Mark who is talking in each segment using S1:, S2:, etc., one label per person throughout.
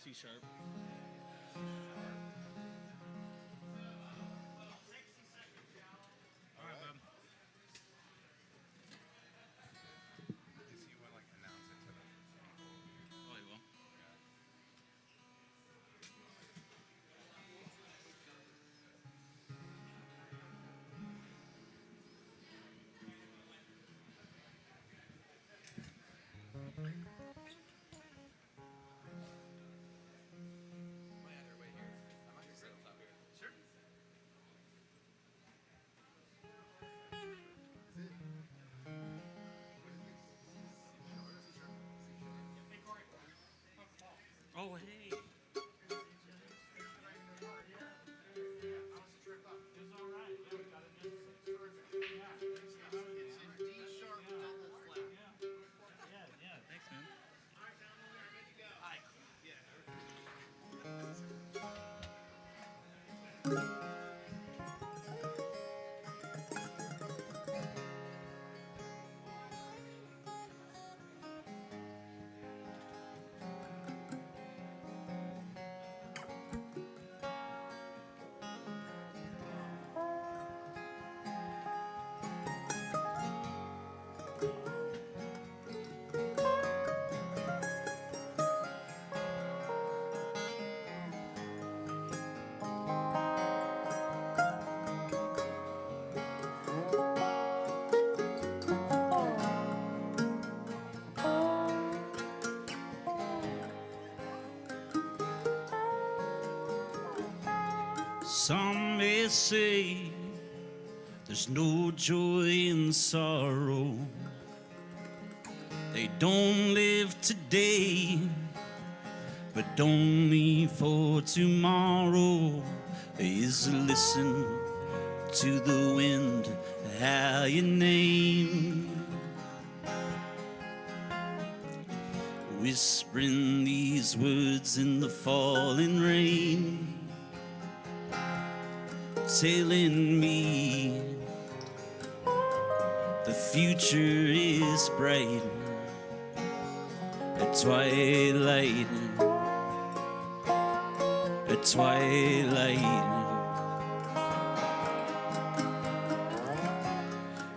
S1: C sharp. All right, bud.
S2: Is he want like announce it to them?
S1: Oh, he will. Oh, hey. Yeah, thanks, man. Some may say there's no joy in sorrow. They don't live today, but only for tomorrow. Is listen to the wind, how you name, whispering these words in the falling rain, telling me the future is bright at twilight, at twilight.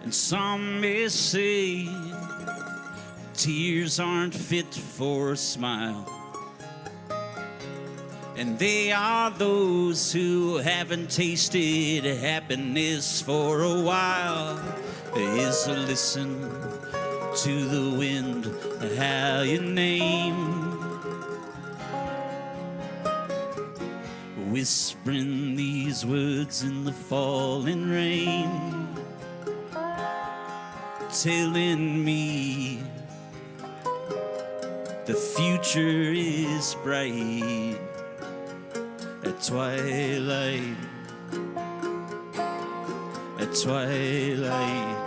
S1: And some may say tears aren't fit for a smile, and they are those who haven't tasted happiness for a while. Is a listen to the wind, how you name, whispering these words in the falling rain, telling me the future is bright at twilight, at twilight.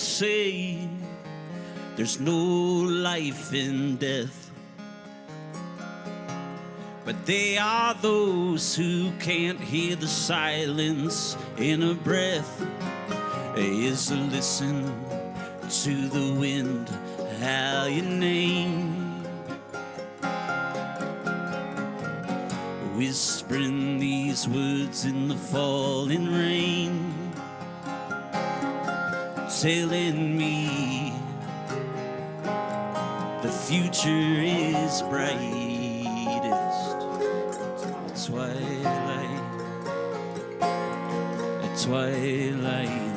S1: say there's no life in death, but they are those who can't hear the silence in a breath. Is to listen to the wind howl your name, whispering these words in the falling rain, telling me the future is brightest. Twilight, twilight.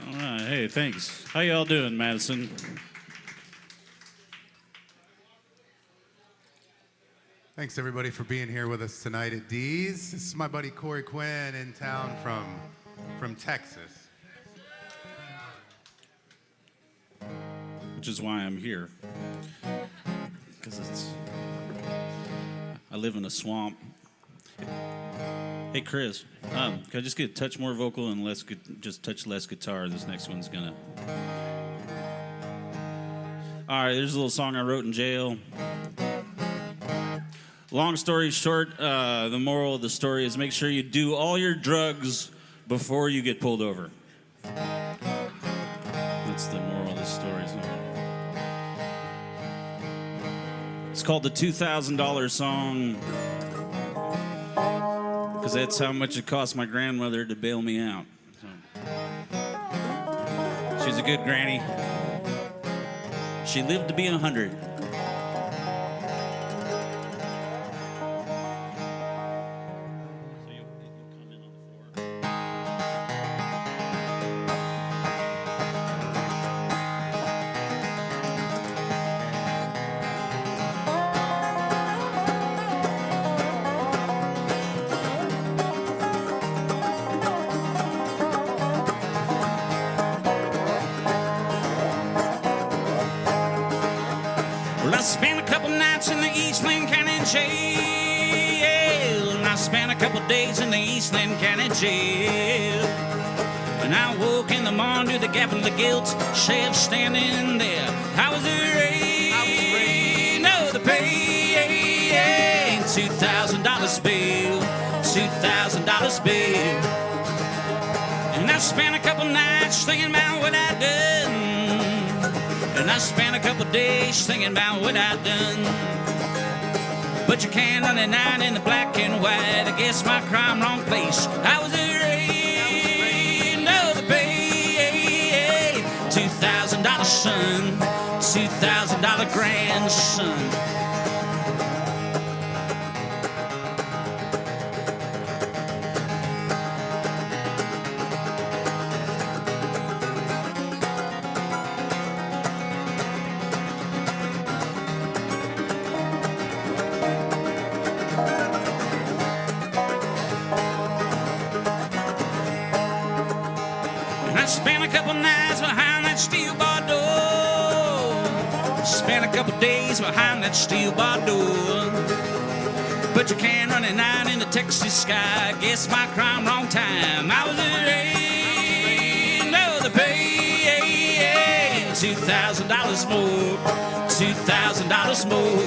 S3: All right, hey, thanks. How y'all doing, Madison?
S2: Thanks everybody for being here with us tonight at D's. This is my buddy Kory Quinn in town from Texas.
S3: Which is why I'm here. Because I live in a swamp. Hey, Chris, can I just get a touch more vocal and just touch less guitar? This next one's gonna... All right, there's a little song I wrote in jail. Long story short, the moral of the story is make sure you do all your drugs before you get pulled over. That's the moral of the story. It's called the $2,000 song, because that's how much it cost my grandmother to bail me out. So. She's a good granny. She lived to be 100.
S1: Well, I spent a couple nights in the Eastland County jail, and I spent a couple days in the Eastland County jail. And I woke in the morning to the gap of the guilt, sheriff standing there. I was afraid, no, the pay, $2,000 bill, $2,000 bill. And I spent a couple nights thinking about what I'd done, and I spent a couple days thinking about what I'd done. But you can't run a night in the black and white. I guess my crime wrong place. I was afraid, no, the pay, $2,000 son, $2,000 grandson. Spent a couple nights behind that steel bar door. Spent a couple days behind that steel bar door. But you can't run a night in the Texas sky. Guess my crime wrong time. I was afraid, $2,000 more, $2,000 more.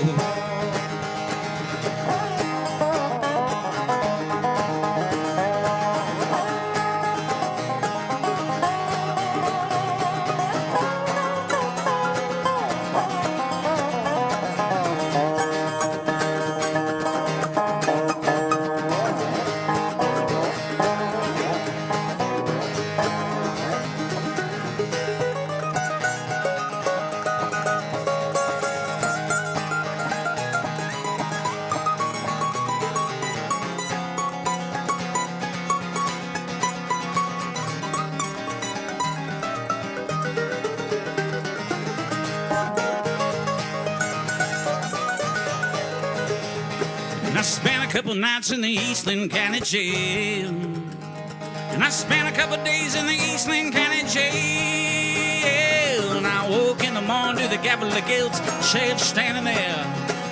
S1: I spent a couple nights in the Eastland County jail, and I spent a couple days in the Eastland County jail. And I woke in the morning to the gavel of guilt, sheriff standing there.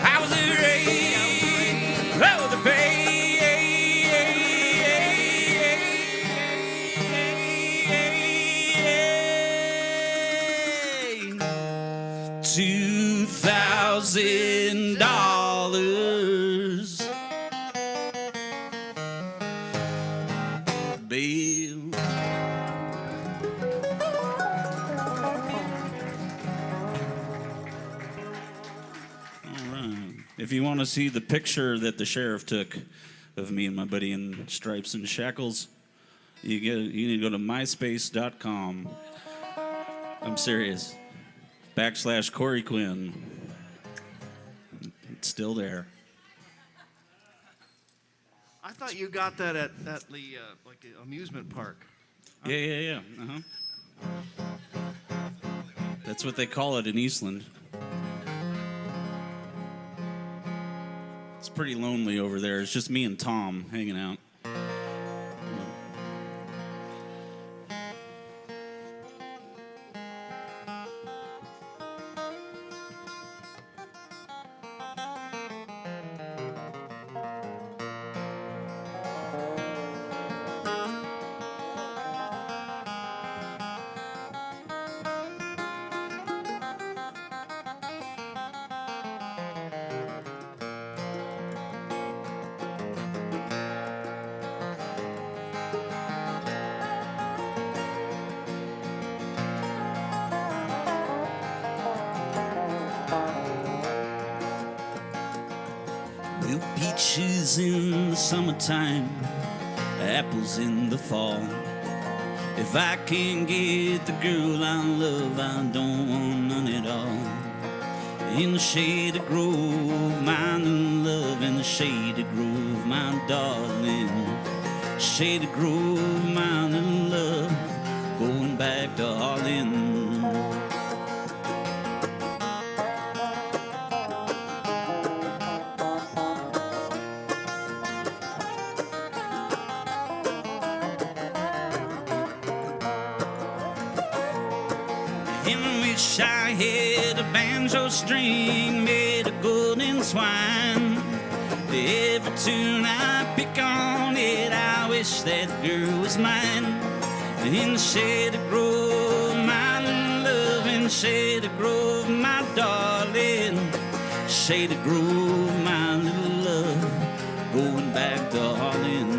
S1: I was afraid of the pain. $2,000 bill. All right. If you want to see the picture that the sheriff took of me and my buddy in stripes and shackles, you need to go to myspace.com. I'm serious. /Kory Quinn. It's still there.
S4: I thought you got that at the like amusement park.
S3: Yeah. Uh-huh. That's what they call it in Eastland. It's pretty lonely over there. It's just me and Tom hanging out. Well, peaches in the summertime, apples in the fall. If I can't get the girl I love, I don't want none at all. In the Shady Grove, my new love, in the Shady Grove, my darling. Shady Grove, my new love, going back to Harlan. In which I had a banjo string made of golden twine. Every tune I pick on it, I wish that girl was mine. In the Shady Grove, my love, in the Shady Grove, my darling. Shady Grove, my little love, going back to Harlan.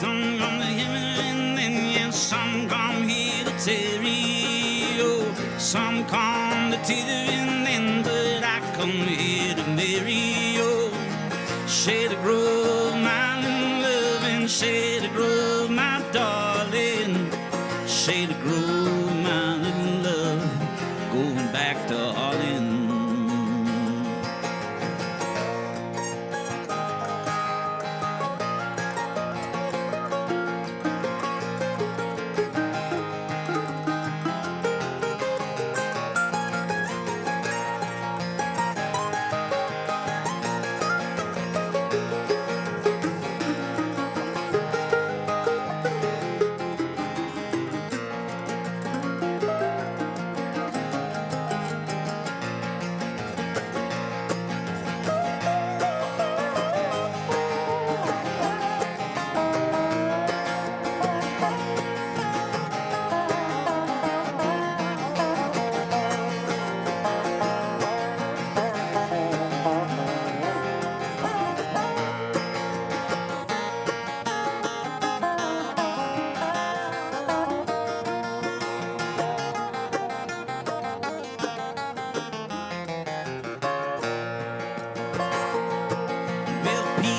S3: Some come to hear and then yeah, some come here to tarry. Oh, some come to tether and then, but I come here to marry. Oh, Shady Grove, my love, and Shady Grove, my darling. Shady Grove, my little love, going back to Harlan.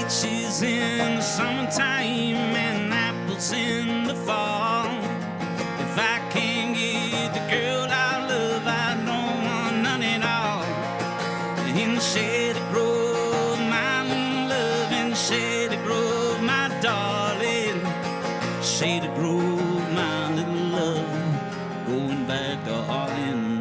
S3: peaches in the summertime and apples in the fall. If I can't get the girl I love, I don't want none at all. In the Shady Grove, my love, in the Shady Grove, my darling. Shady Grove, my little love, going back to Harlan.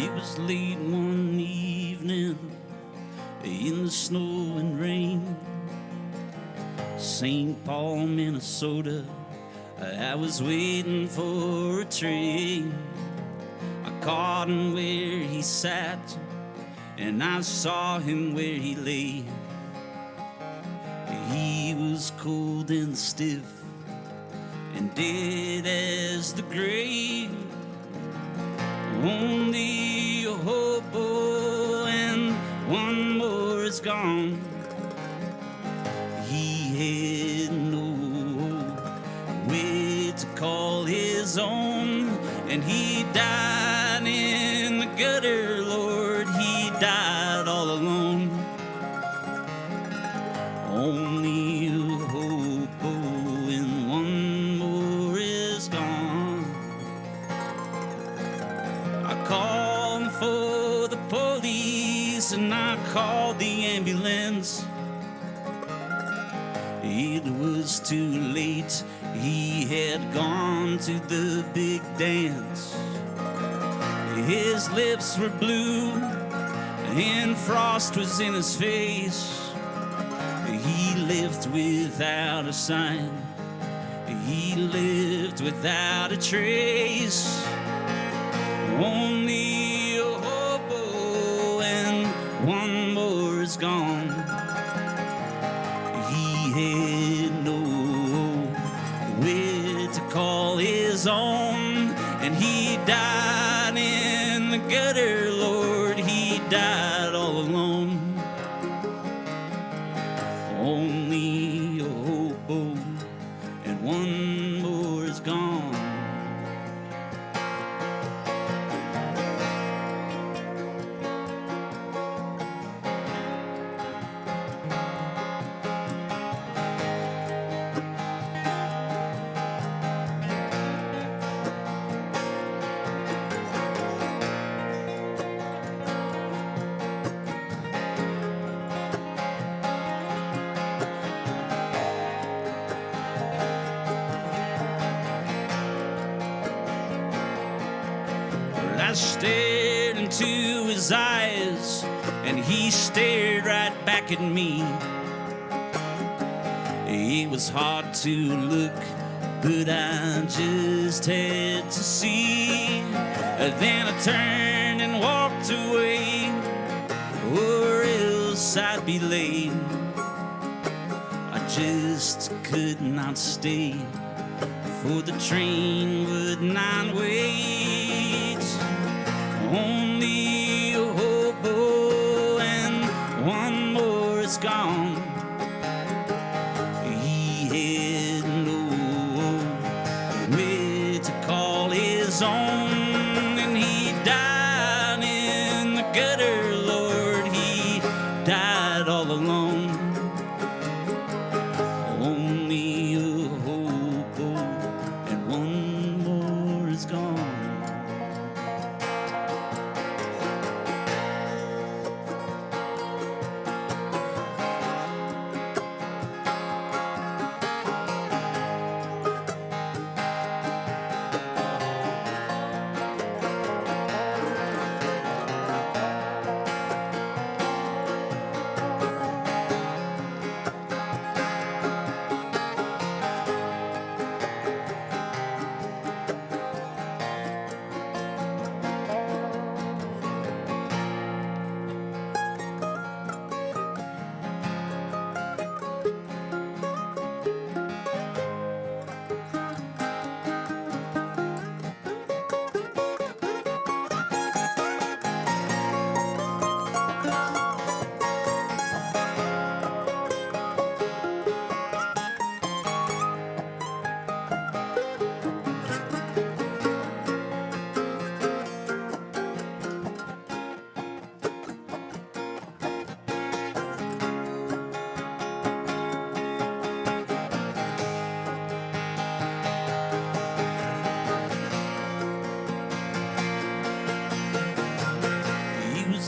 S3: It was late one evening in the snow and rain, St. Paul, Minnesota. I was waiting for a train. I caught him where he sat, and I saw him where he lay. He was cold and stiff and dead as the grave. Only a hobo and one more is gone. He had no way to call his own, and he died in the gutter, Lord, he died all alone. Only a hobo and one more is gone. I called for the police and I called the ambulance. It was too late, he had gone to the big dance. His lips were blue and frost was in his face. He lived without a sign, he lived without a trace. Only a hobo and one more is gone. He had no way to call his own, and he died in the gutter, Lord, he died all alone. Only a hobo and one more is gone. I stared into his eyes, and he stared right back at me. It was hard to look, but I just had to see. Then I turned and walked away, or else I'd be late. I just could not stay, for the train would not wait. Only a hobo and one more is gone. He had no way to call his own, and he died in the gutter, Lord, he died all alone.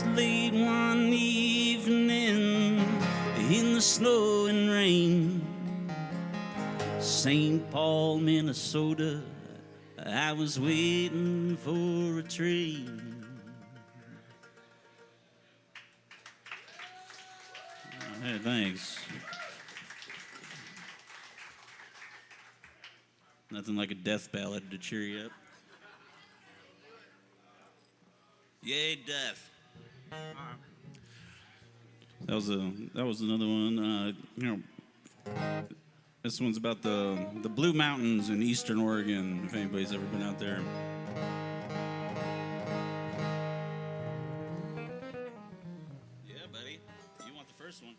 S3: was late one evening in the snow and rain, St. Paul, Minnesota, I was waiting for a train. Hey, thanks. Nothing like a death ballad to cheer you up. Yay, death. That was another one. This one's about the Blue Mountains in Eastern Oregon, if anybody's ever been out there. Yeah, buddy. You want the first one.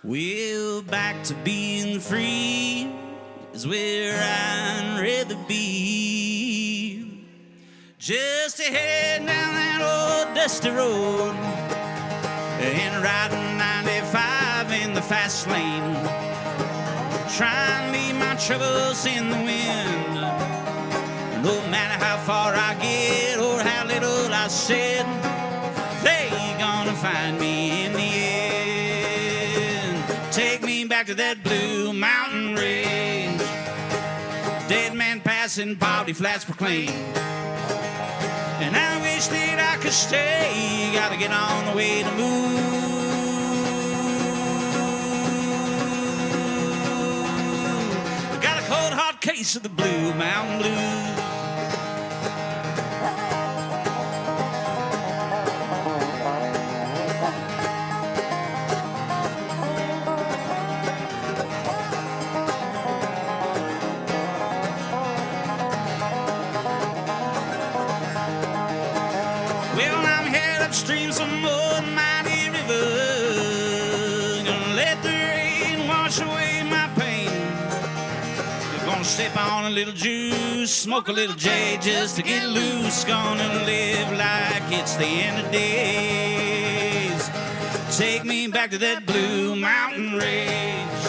S3: Well, back to being free is where I'd rather be. Just a head down that old dusty road and riding 95 in the fast lane. Try and leave my troubles in the wind. No matter how far I get or how little I said, they gonna find me in the end. Take me back to that blue mountain range. Dead man passing, poverty flats proclaim. And I wish that I could stay. Gotta get on the way to move. Got a cold hard case of the blue mountain blues. Upstream some old mighty river, gonna let the rain wash away my pain. We're gonna sip on a little juice, smoke a little J just to get loose. Gonna live like it's the end of days. Take me back to that blue mountain range.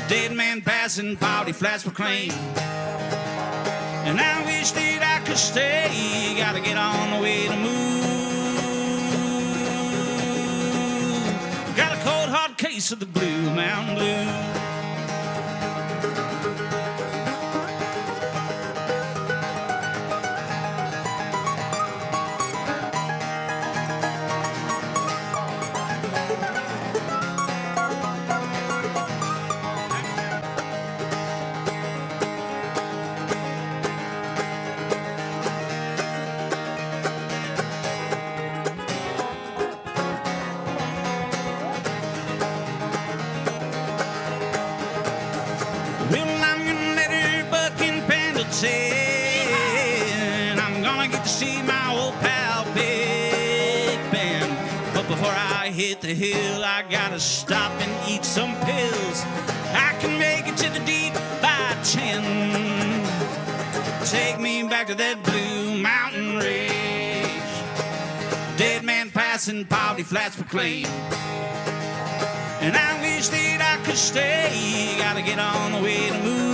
S3: Dead man passing, poverty flats proclaim. And I wish that I could stay. Gotta get on the way to move. Got a cold hard case of the blue mountain blues. 10. I'm gonna get to see my old pal Big Ben. But before I hit the hill, I gotta stop and eat some pills. I can make it to the deep by 10. Take me back to that blue mountain range. Dead man passing, poverty flats proclaim. And I wish that I could stay. Gotta get on the way to move.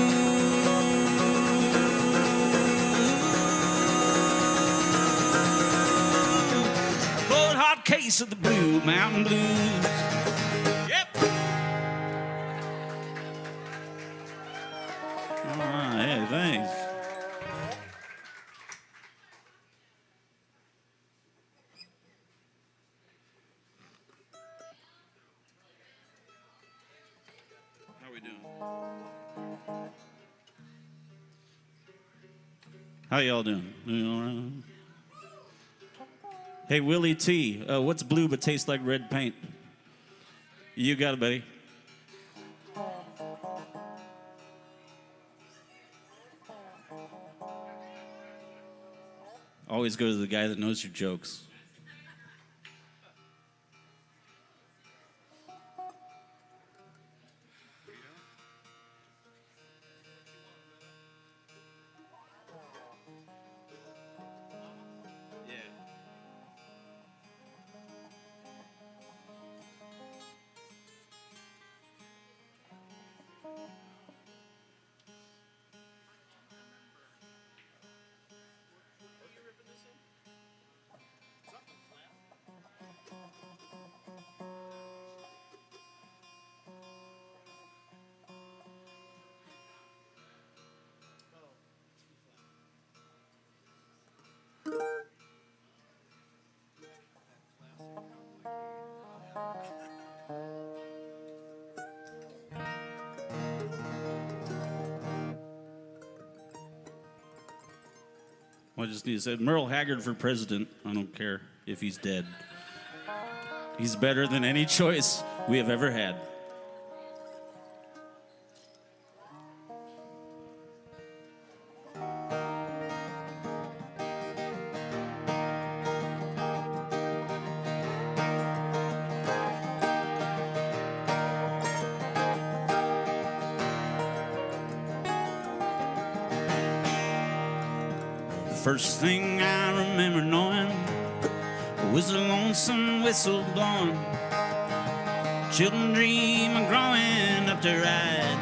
S3: Cold hard case of the blue mountain blues. Yep. All right, hey, thanks. How y'all doing? You all right? Hey, Willie T, what's blue but tastes like red paint? You got it, buddy. Always go to the guy that knows your jokes. I just need to say Merle Haggard for president. I don't care if he's dead. He's better than any choice we have ever had. First thing I remember knowing was a lonesome whistle blowing. Children dream of growing up to ride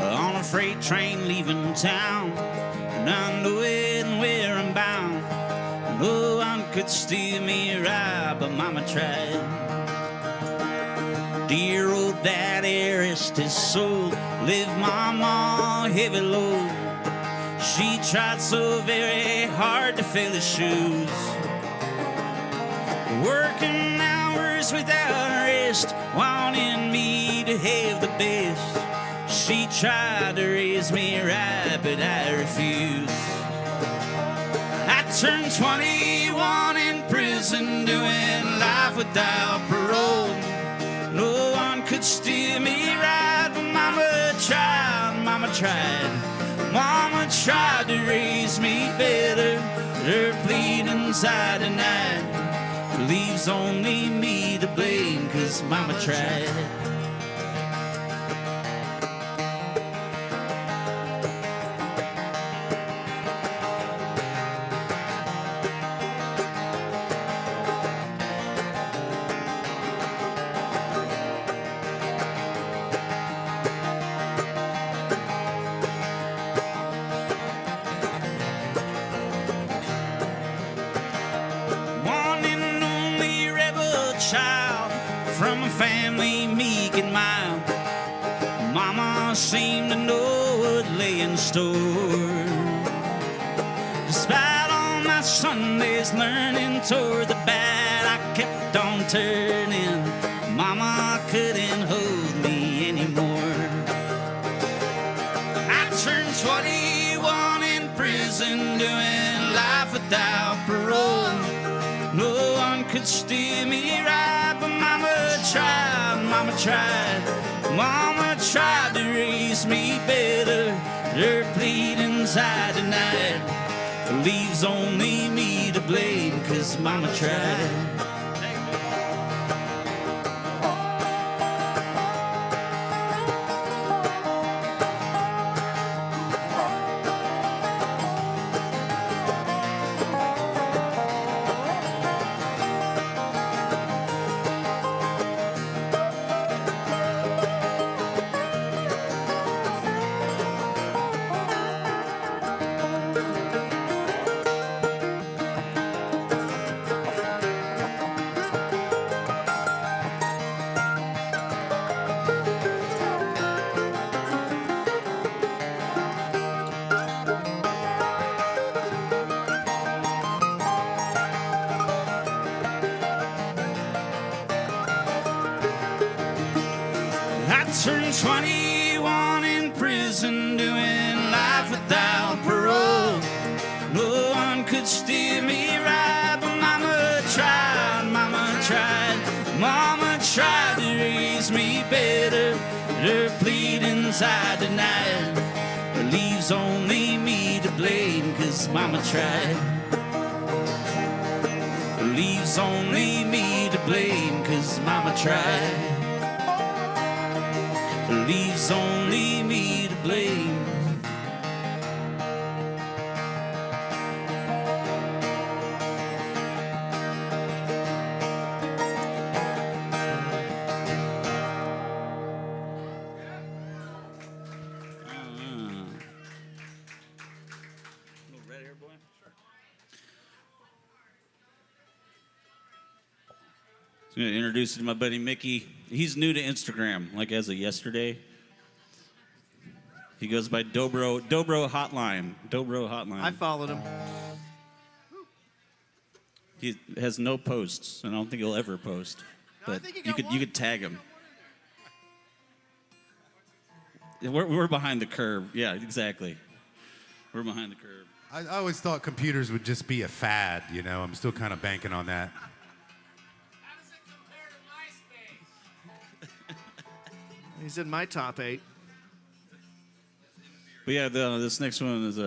S3: on a freight train leaving town, not knowing where I'm bound. No one could steer me right, but Mama tried. Dear old daddy, rest his soul, live Mama heavy load. She tried so very hard to fill his shoes, working hours without rest, wanting me to have the best. She tried to raise me right, but I refused. I turned 21 in prison, doing life without parole. No one could steer me right, but Mama tried, Mama tried. Mama tried to raise me better, her plead inside at night leaves only me to blame, 'cause Mama tried. Child from a family meek and mild, Mama seemed to know what lay in store. Despite all my Sundays learning toward the bad, I kept on turning. Mama couldn't hold me anymore. I turned 21 in prison, doing life without parole. No one could steer me right, but Mama tried, Mama tried. Mama tried to raise me better,
S1: her plead inside tonight leaves only me to blame, 'cause mama tried. I turned 21 in prison, doing life without parole. No one could steer me right, but mama tried, mama tried. Mama tried to raise me better. Her plead inside tonight leaves only me to blame, 'cause mama tried. Leaves only me to blame, 'cause mama tried. Leaves only me to blame. Red hair boy? Sure. I'm going to introduce you to my buddy Mickey. He's new to Instagram, like as of yesterday. He goes by Dobro Hotline. Dobro Hotline.
S4: I followed him.
S1: He has no posts, and I don't think he'll ever post.
S4: No, I
S1: But
S4: think he
S1: you
S4: got
S1: could tag him. We're behind the curve. Yeah, exactly. We're behind the curve.
S2: I always thought computers would just be a fad, you know. I'm still kind of banking on that.
S3: How does it compare to MySpace?
S4: He's in my top 8.
S1: But yeah, this next one is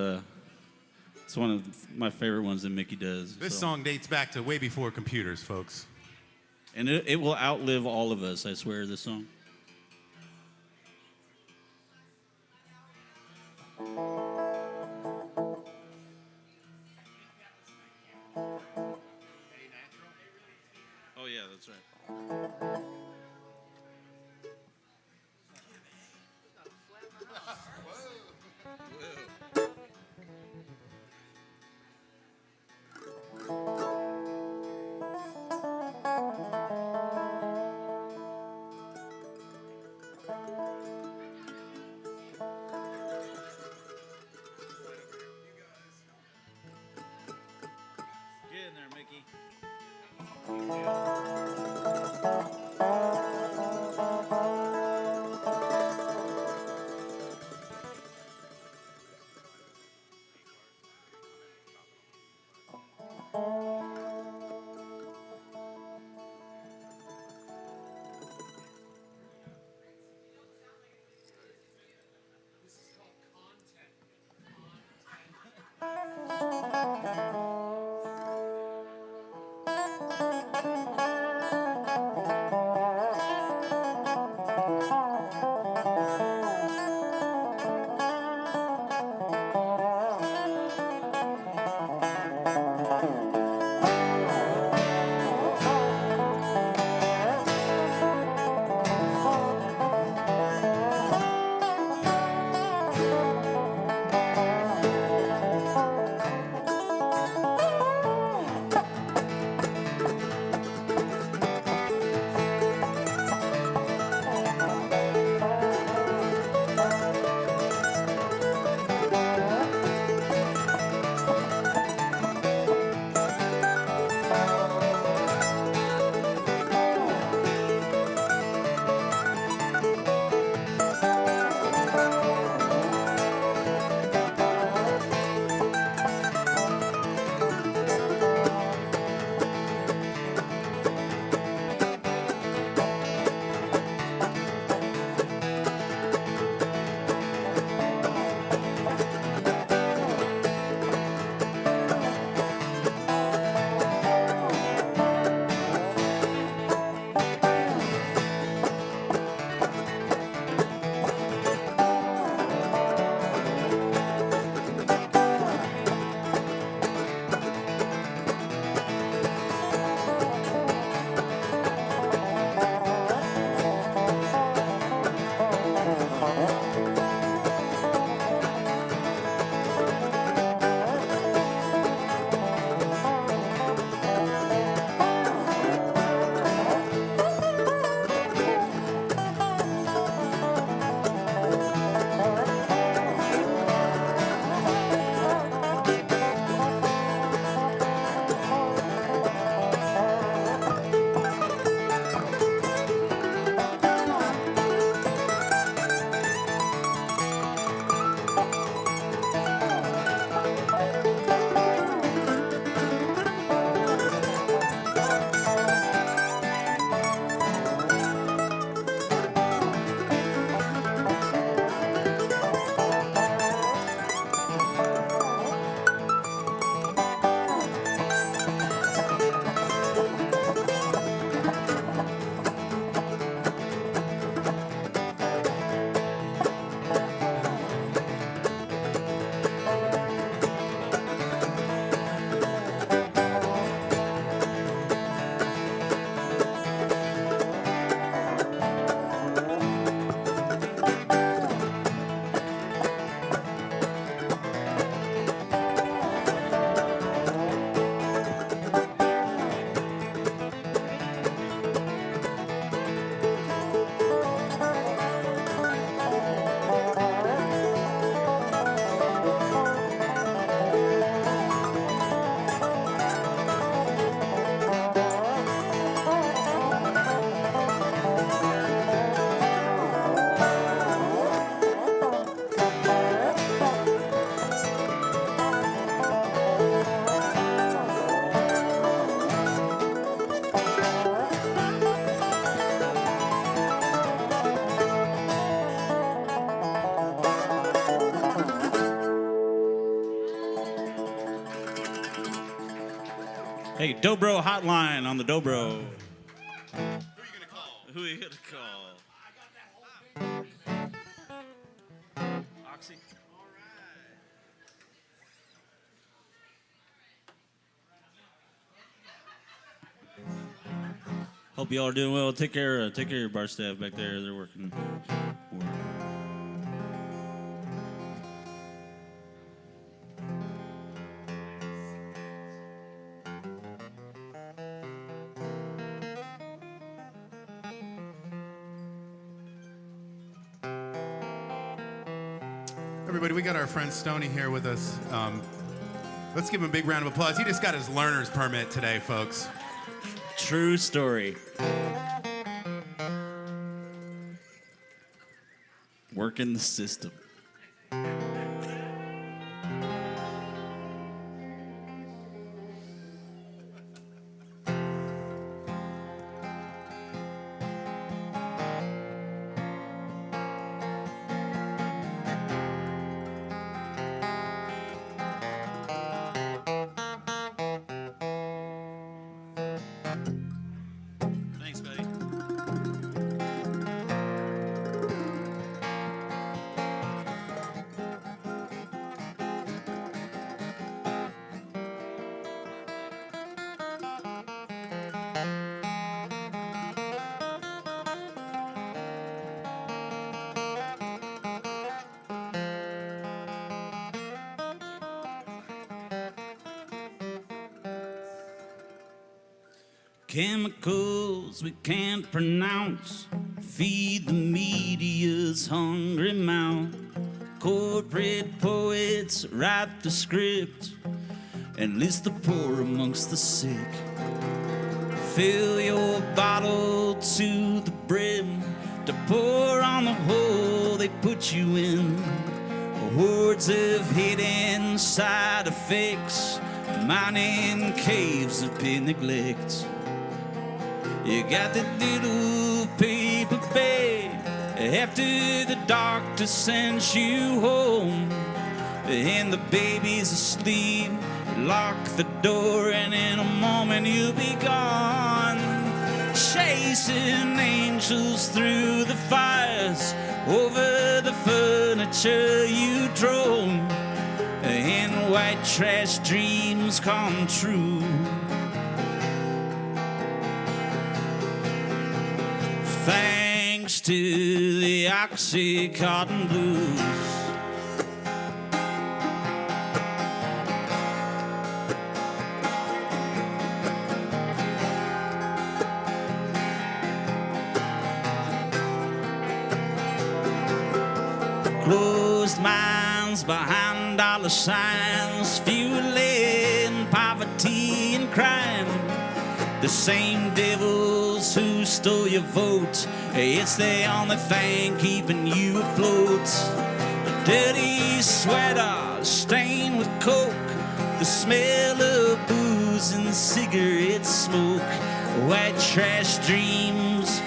S1: it's one of my favorite ones that Mickey does.
S2: This
S1: so.
S2: song dates back to way before computers, folks.
S1: And it will outlive all of us, I swear, this song. Oh yeah, that's right. Get in there, Mickey. Hey, Dobro hotline on the Dobro.
S2: Who are you gonna call?
S1: Who are you gonna call? Oxy. Hope you all are doing well. Take care of your bar staff back there. They're working.
S2: Everybody, we got our friend Stoney here with us. Let's give him a big round of applause. He just got his learner's permit today, folks.
S1: True story. Working the system. Thanks, buddy. Chemicals we can't pronounce feed the media's hungry mouth. Corporate poets write the script and list the poor amongst the sick. Fill your bottle to the brim to pour on the hole they put you in. Hordes of hidden side effects mining caves of pain neglect. You got that little paper bag after the doctor sends you home, and the baby's asleep. Lock the door and in a moment you'll be gone. Chasing angels through the fires, over the furniture you drove, and white trash dreams come true. Thanks to the Oxy Cotton Blues. Closed minds behind dollar signs, fueling poverty and crime. The same devils who stole your vote, it's the only thing keeping you afloat. A dirty sweater stained with coke, the smell of booze and cigarette smoke. White trash dreams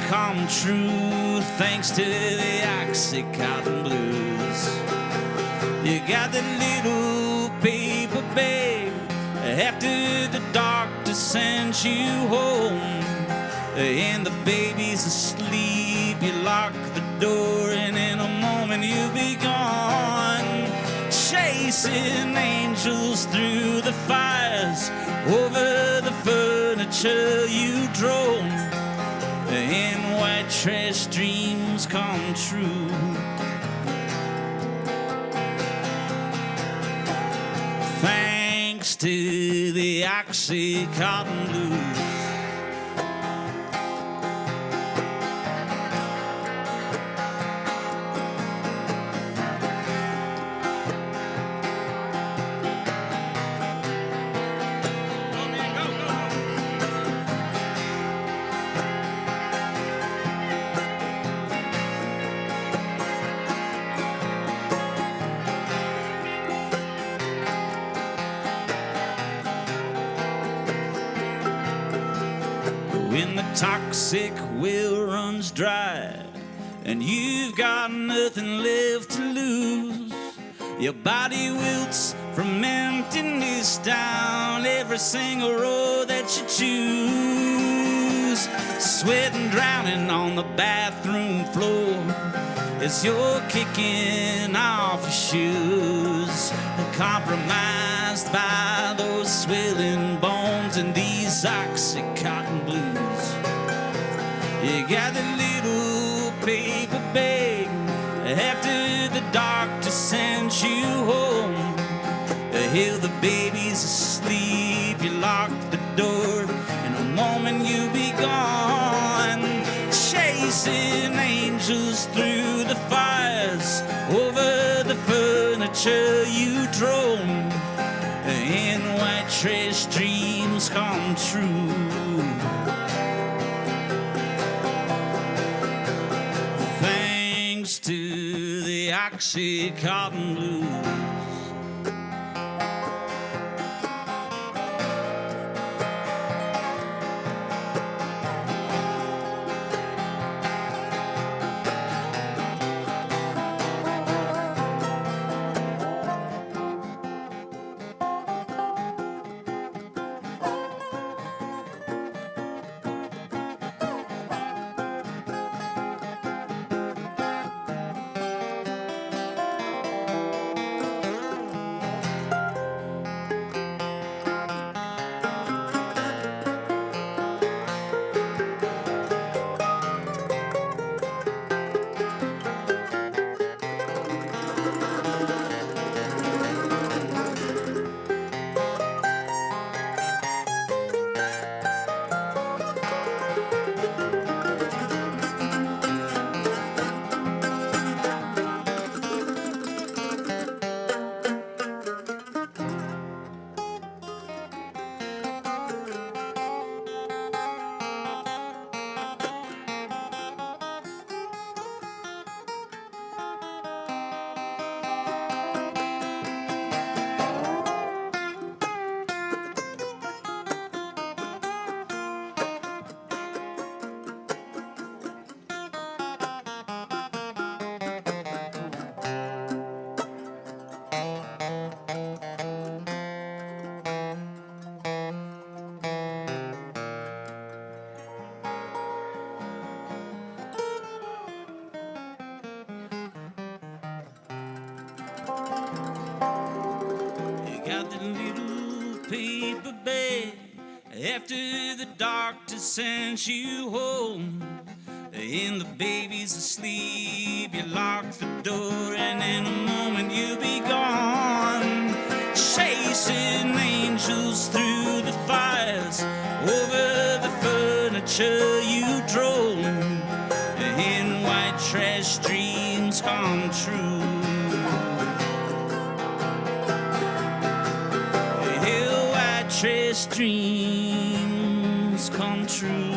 S1: come true thanks to the Oxy Cotton Blues. You got that little paper bag after the doctor sends you home, and the baby's asleep. You lock the door and in a moment you'll be gone. Chasing angels through the fires, over the furniture you drove, and white trash dreams come true. Thanks to the Oxy Cotton Blues. When the toxic well runs dry and you've got nothing left to lose, your body wilts from emptiness down every
S3: every single road that you choose. Sweating, drowning on the bathroom floor as you're kicking off your shoes. Compromised by those swelling bones and these Oxy Cotton Blues. You got the little paper bag after the doctor sends you home. Here the baby's asleep, you lock the door, and the moment you be gone, chasing angels through the fires, over the furniture you drone, and white trash dreams come true. Thanks to the Oxy Cotton Blues. Got the little paper bag after the doctor sends you home, and the baby's asleep, you lock the door, and in a moment you'll be gone, chasing angels through the fires, over the furniture you drove, and white trash dreams come true. Trash dreams come true.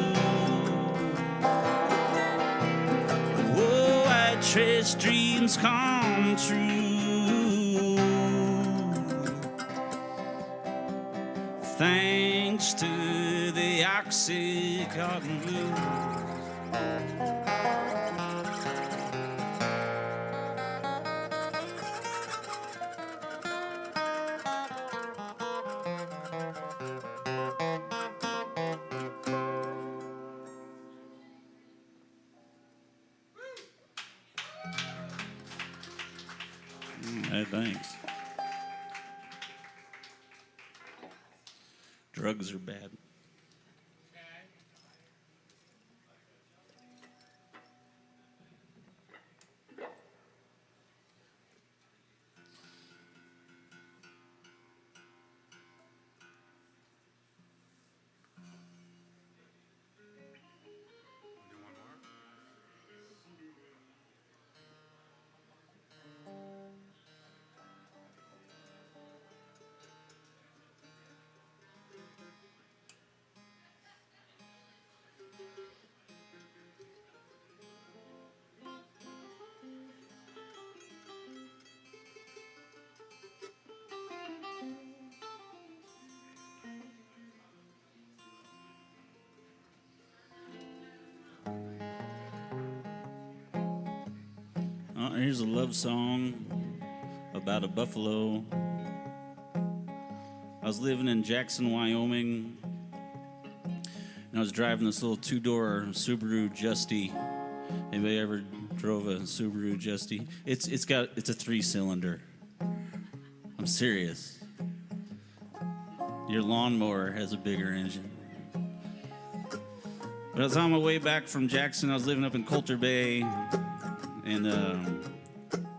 S3: Oh, white trash dreams come true. Thanks to the Oxy Cotton Blues. Hey, thanks. Drugs are bad. Here's a love song about a buffalo
S1: I was living in Jackson, Wyoming, and I was driving this little two-door Subaru Justy. Anybody ever drove a Subaru Justy? It's a 3-cylinder. I'm serious. Your lawnmower has a bigger engine. But I was on my way back from Jackson. I was living up in Coulter Bay, and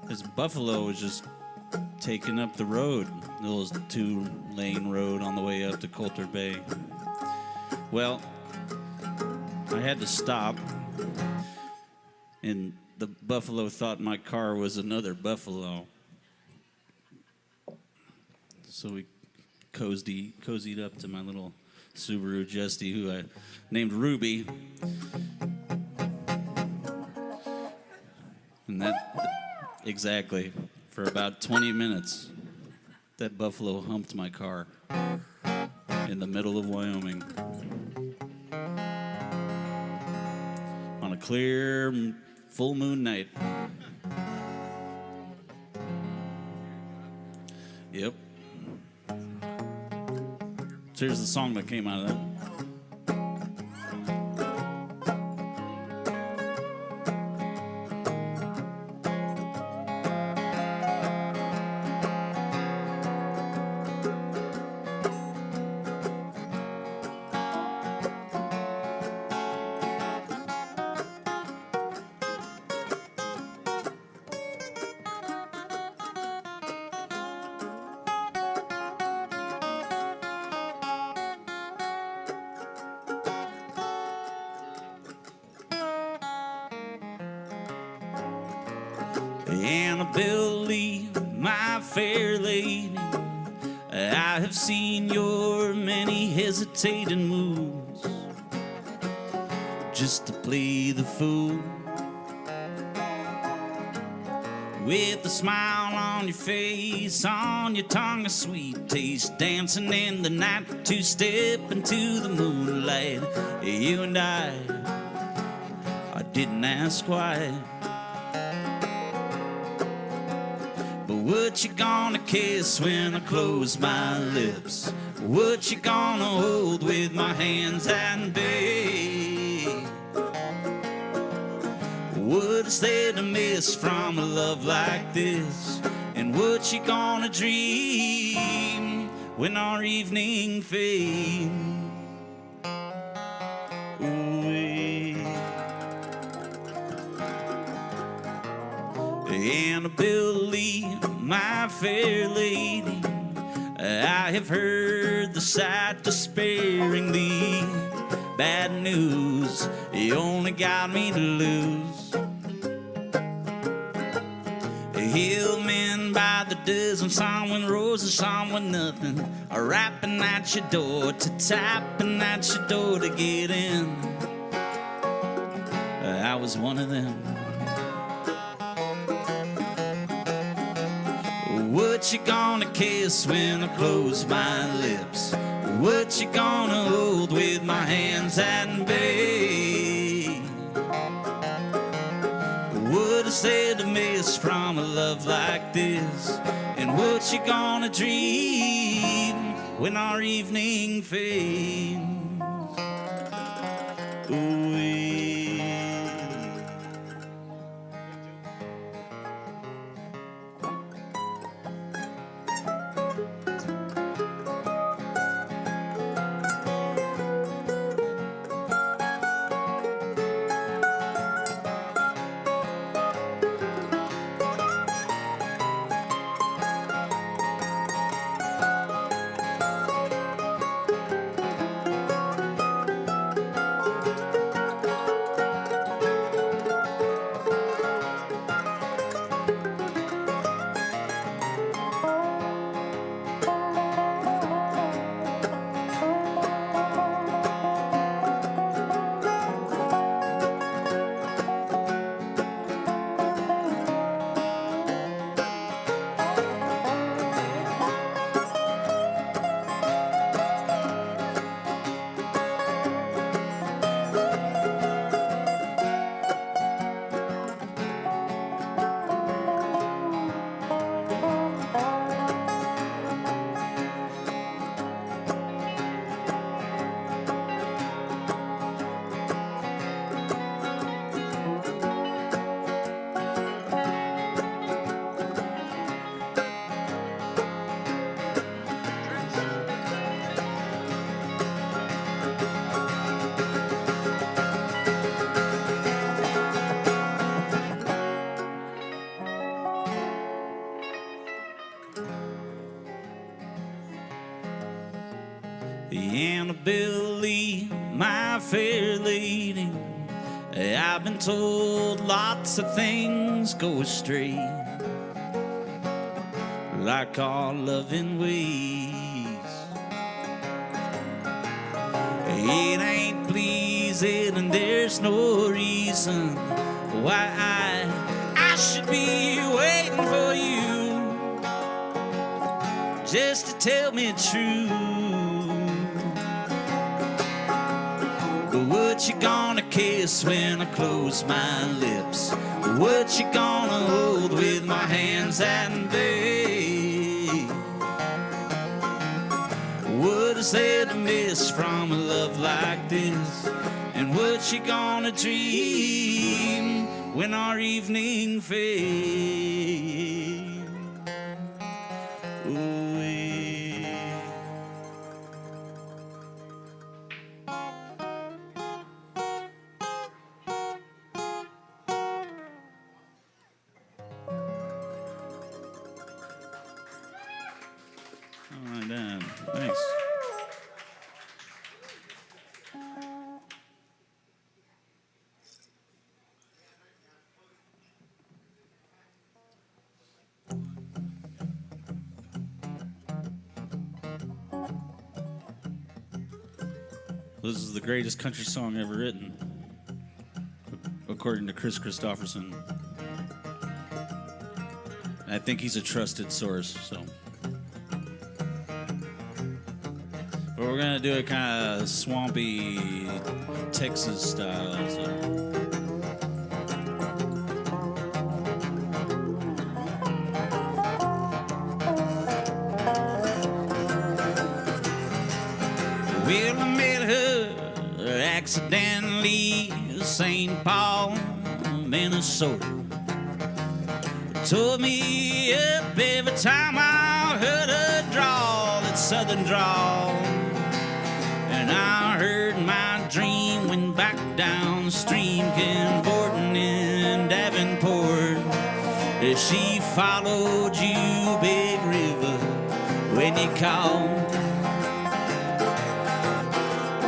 S1: this buffalo was just taking up the road, the little 2-lane road on the way up to Coulter Bay. Well, I had to stop, and the buffalo thought my car was another buffalo. So we cozied up to my little Subaru Justy, who I named Ruby. And exactly, for about 20 minutes, that buffalo humped my car in the middle of Wyoming. On a clear, full moon night. Yep. So here's the song that came out of that. Annabelle, my fair lady, I have seen your many hesitating moves just to play the fool. With a smile on your face, on your tongue a sweet taste, dancing in the night, two-step into the moonlight. You and I didn't ask why. What you gonna kiss when I close my lips? What you gonna hold with my hands and babe? What is there to miss from a love like this? And what you gonna dream when our evening fades? Annabelle, my fair lady, I have heard the sight despairingly. Bad news, you only got me to lose. Hillmen by the dozen, some with roses, some with nothing, are rapping at your door, to tapping at your door to get in. I was one of them. What you gonna kiss when I close my lips? What you gonna hold with my hands and babe? What is there to miss from a love like this? And what you gonna dream when our evening fades? Annabelle Lee, my fair lady, I've been told lots of things go astray, like all loving ways. It ain't pleasing and there's no reason why I should be waiting for you just to tell me true. But what you gonna kiss when I close my lips? What you gonna hold with my hands and day? What is there to miss from a love like this? And what you gonna dream when our evening fades away? All right, Dan. Thanks. This is the greatest country song ever written, according to Chris Christopherson. I think he's a trusted source, so. But we're gonna do it kind of swampy Texas style. So. Well, I met her accidentally in St. Paul, Minnesota. Tore me up every time I heard her drawl, that southern drawl. And I heard my dream went back downstream, cavorting in Davenport. She followed you, Big River, when you called.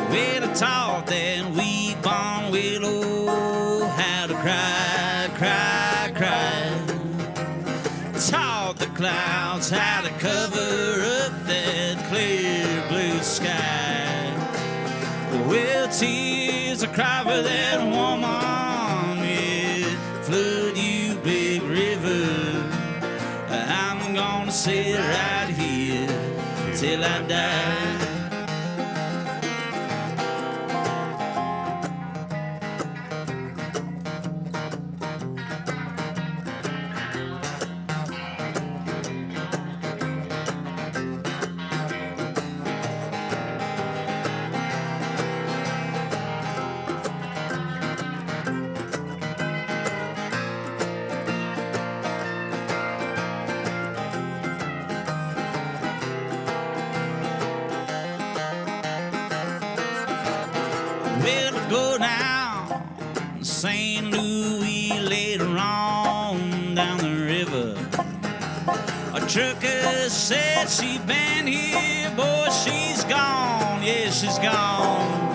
S1: Well, I taught that weed-born willow how to cry, cry, cry. Taught the clouds how to cover up that clear blue sky. Well, tears I cry for that woman, yeah, flood you, Big River. I'm gonna sit right here till I die. Well, I go down St. Louis later on down the river. A trucker said she been here, boy, she's gone, yeah, she's gone.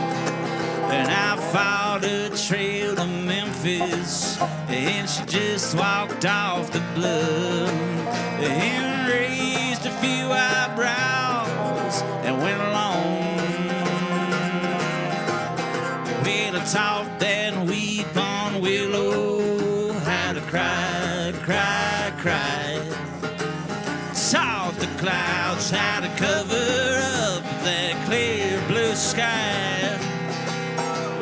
S1: And I followed her trail to Memphis, and she just walked off the bluff and raised a few eyebrows and went along. Well, I taught that weed-born willow how to cry, cry, cry. Taught the clouds how to cover up that clear blue sky.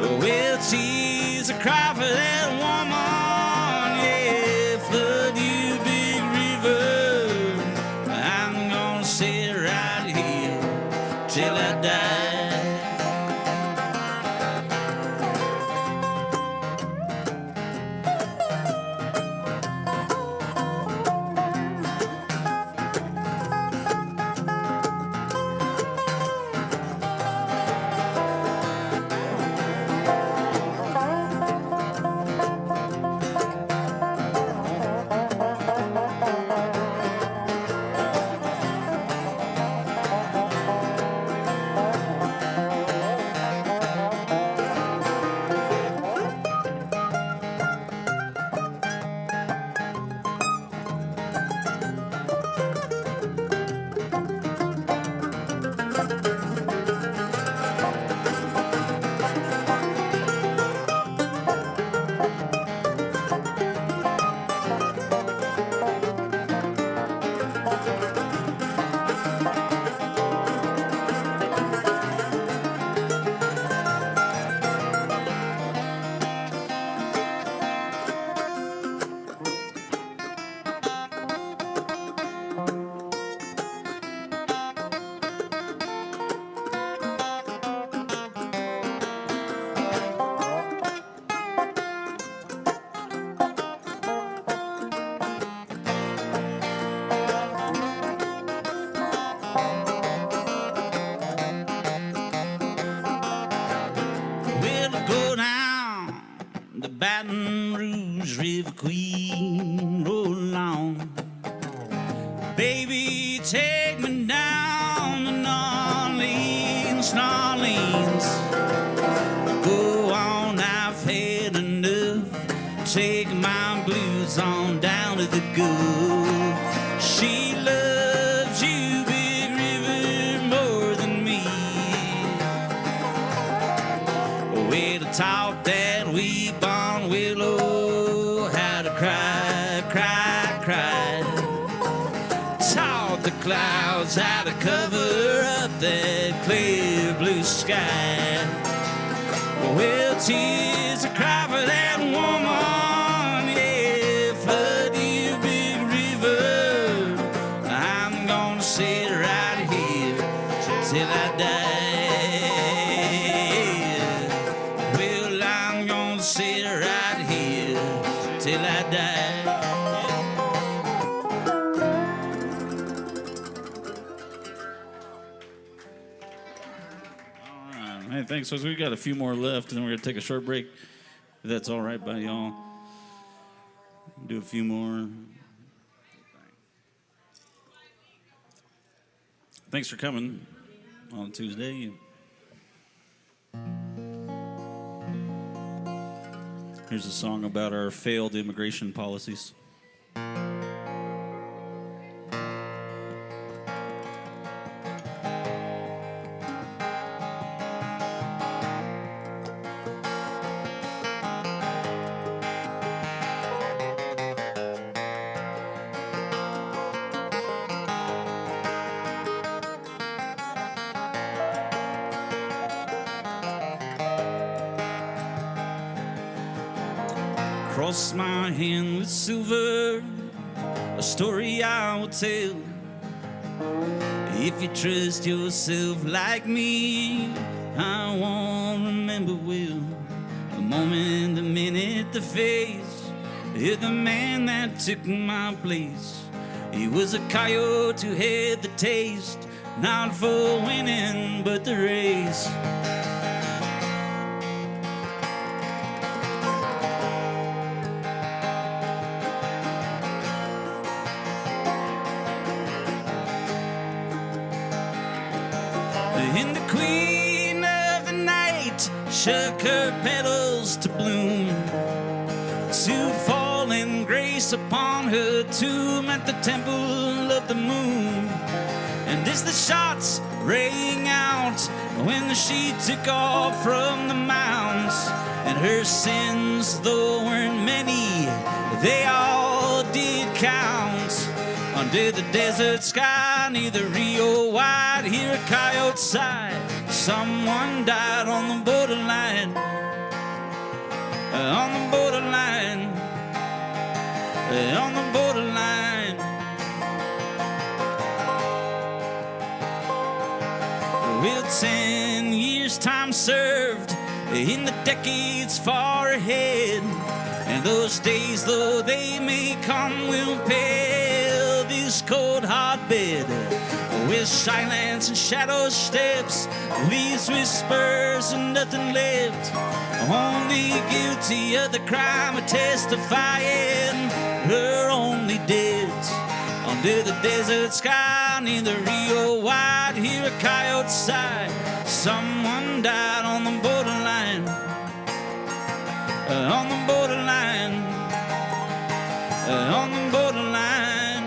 S1: Well, tears I cry for that woman, yeah, flood you, Big River. I'm gonna sit right here till I die. We'll go down the Baton Rouge River Queen, roll along. Baby, take me down to Orleans, Orleans. Go on, I've had enough. Take my blues on down to the Gulf. She loves you, Big River, more than me. Way to talk that weep on willow, how to cry, cry, cry. Taught the clouds how to cover up that clear blue sky. Well, tears a cry for that woman, yeah, flood you, Big River. I'm gonna sit right here till I die. Well, I'm gonna sit right here till I die. Hey, thanks. So we got a few more left, and then we're gonna take a short break. If that's all right by y'all. Do a few more. Thanks for coming on Tuesday. Here's a song about our failed immigration policies. Cross my hand with silver, a story I will tell. If you trust yourself like me, I won't remember well the moment, the minute, the face of the man that took my place. He was a coyote who had the taste, not for winning, but the race. And the queen of the night shook her petals to bloom, to fall in grace upon her tomb at the temple of the moon. And as the shots rang out when she took off from the mounds, and her sins, though weren't many, they all did count. Under the desert sky, near the Rio Wide, hear a coyote sigh. Someone died on the borderline, on the borderline, on the borderline. Well, 10 years time served in the decades far ahead, and those days, though they may come, will pale this cold hard bed. With silence and shadow steps, leaves whispers and nothing left. Only guilty of the crime of testifying, her only dead. Under the desert sky, near the Rio Wide, hear a coyote sigh. Someone died on the borderline, on the borderline, on the borderline.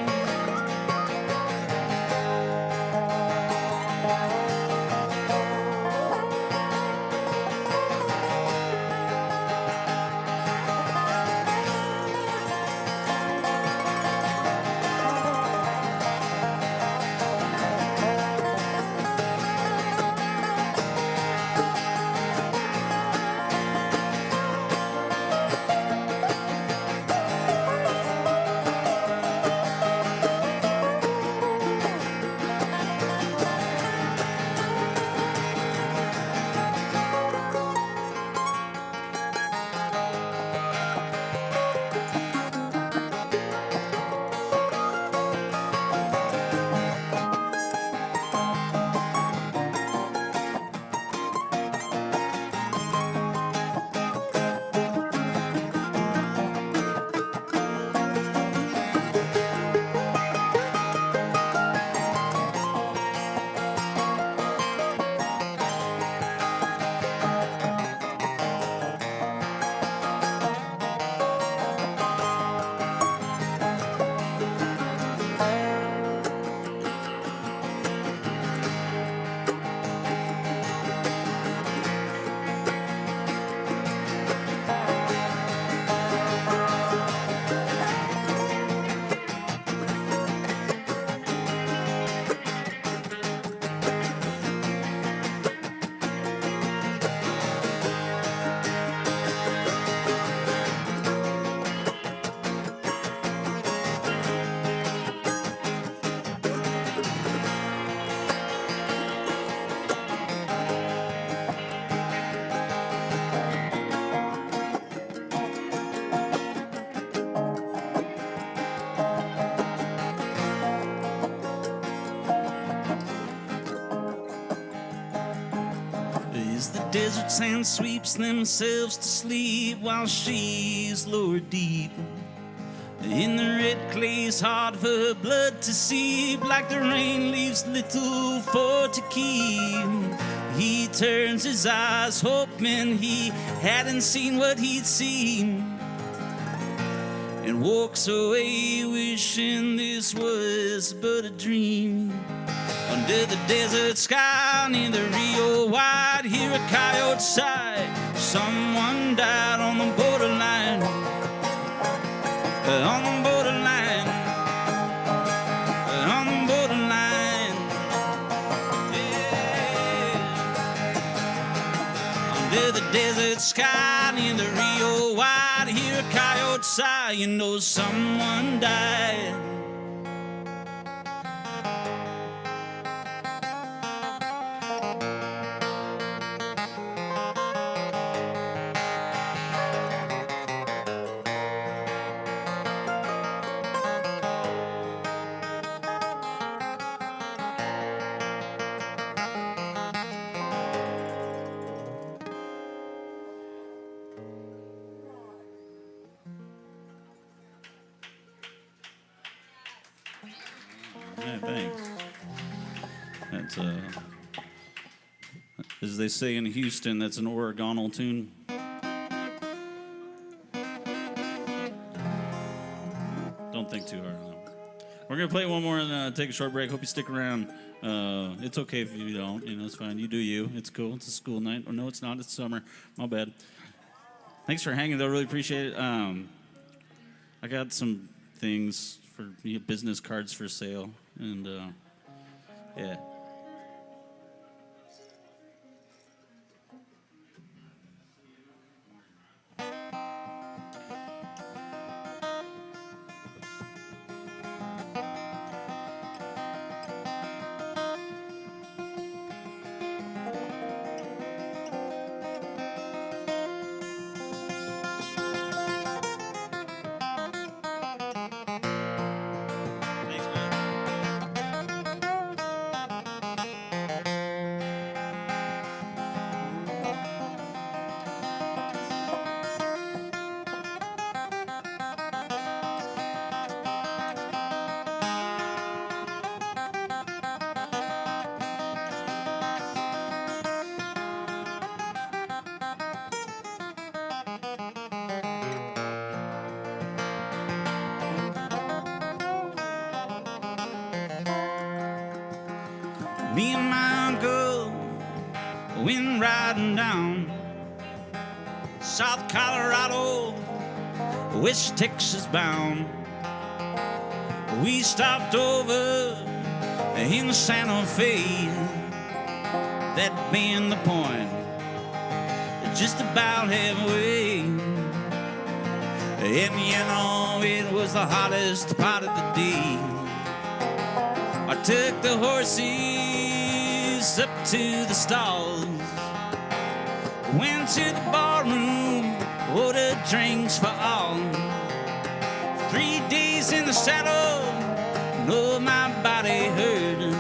S3: as the desert sand sweeps themselves to sleep while she's lowered deep in the red clay's hard for her blood to seep like the rain leaves little for to keep. He turns his eyes hoping he hadn't seen what he'd seen and walks away wishing this was but a dream. Under the desert sky near the Rio Wide, hear a coyote sigh. Someone died on the borderline. On the borderline. On the borderline. Yeah. Under the desert sky near the Rio Wide, hear a coyote sigh. You know someone died. Yeah, thanks. That's as they say in Houston, that's an Oregonal tune. Don't think too hard on it. We're gonna play one more and take a short break. Hope you stick around. It's okay if you don't. You know, it's fine. You do you. It's cool. It's a school night. Oh no, it's not. It's summer. My bad. Thanks for hanging though. Really appreciate it. I got some things for business cards for sale, and yeah. Me and my uncle went riding down South Colorado, West Texas bound. We stopped over in Santa Fe, that being the point, just about halfway. And you know, it was the hottest part of the day. I took the horses up to the stalls, went to the barroom, ordered drinks for all. 3 days in the saddle, no, my body hurt.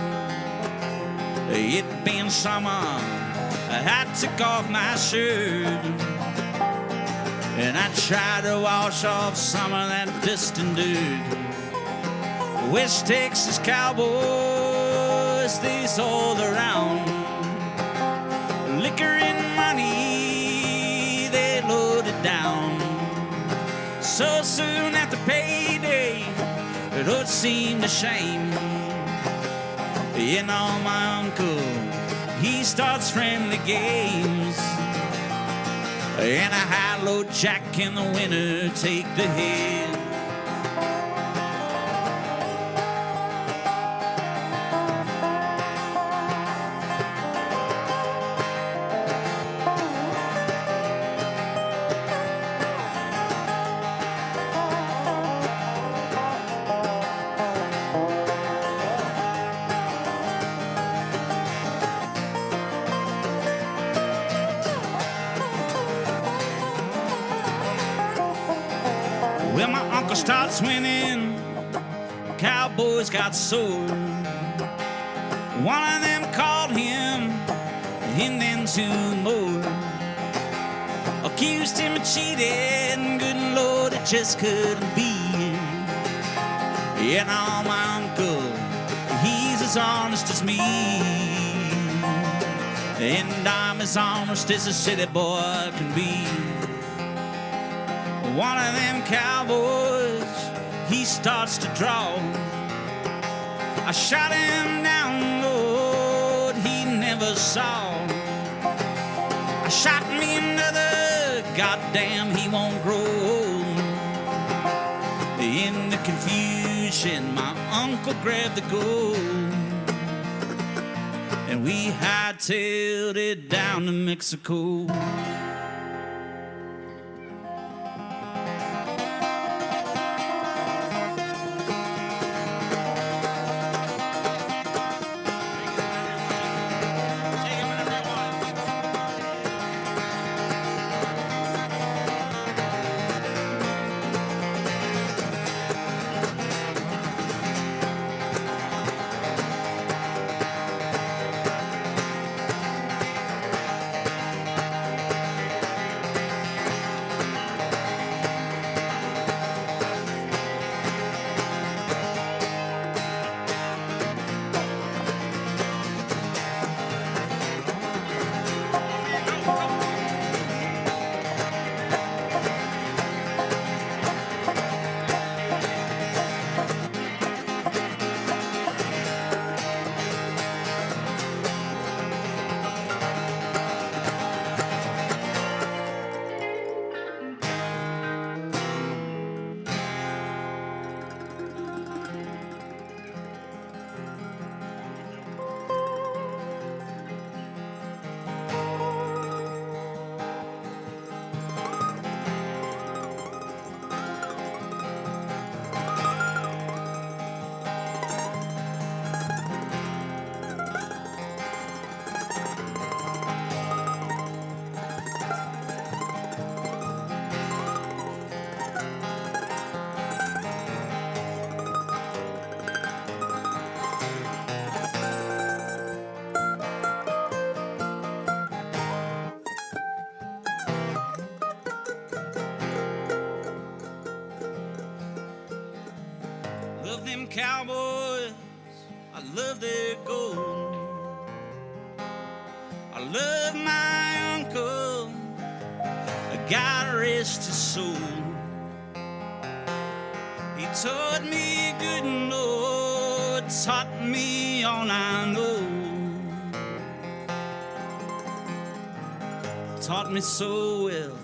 S3: It being summer, I took off my shirt, and I tried to wash off some of that dust and dirt. West Texas cowboys, they sold around. Liquor and money, they loaded down. So soon after payday, it would seem a shame. You know, my uncle, he starts friendly games, and a high-low jack in the winter take the head. Well, my uncle starts winning, cowboys got sore. One of them called him and then two more. Accused him of cheating, good Lord, it just couldn't be. Yeah, now my uncle, he's as honest as me. And I'm as honest as a city boy can be. One of them cowboys, he starts to draw. I shot him down, Lord, he never saw. I shot me another, goddamn, he won't grow old. In the confusion, my uncle grabbed the gold, and we hightailed it down to Mexico. Love them cowboys, I love their gold. I love my uncle, God rest his soul. He taught me good, Lord, taught me all I know. Taught me so well,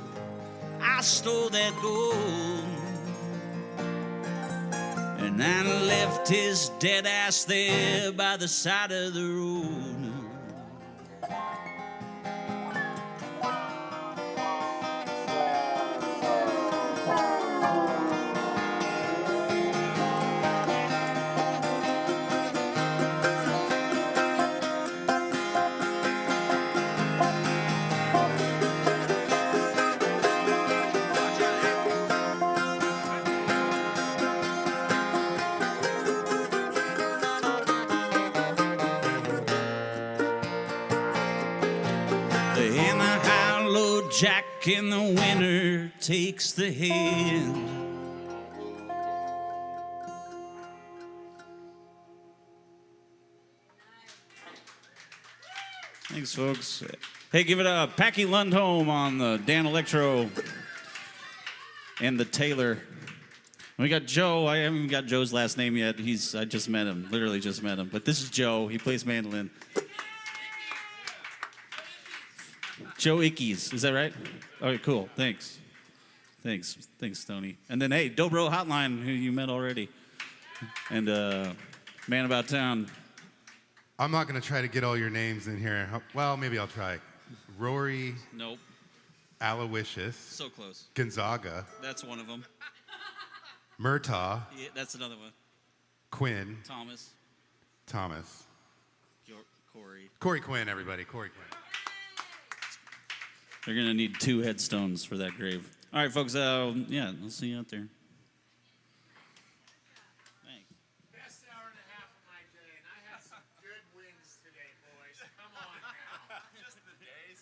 S3: I stole that gold. And I left his dead ass there by the side of the road. And the high-low jack in the winter takes the hand. Thanks, folks. Hey, give it a Packy Lundholm on the Dan Electro and the Taylor. We got Joe. I haven't even got Joe's last name yet. I just met him, literally just met him. But this is Joe. He plays mandolin. Joe Ickes, is that right? All right, cool. Thanks, Tony. And then, hey, Dobro Hotline, who you met already, and Man About Town.
S2: I'm not going to try to get all your names in here. Well, maybe I'll try. Rory.
S3: Nope.
S2: Aloysius.
S3: So close.
S2: Gonzaga.
S3: That's one of them.
S2: Murtaugh.
S3: Yeah, that's another one.
S2: Quinn.
S3: Thomas. Kory.
S2: Kory Quinn, everybody. Kory Quinn.
S3: They're going to need 2 headstones for that grave. All right, folks. Yeah, we'll see you out there. Thanks.
S5: Best hour and a half of my day, and I had some good wins today, boys. Come on now. Just the days.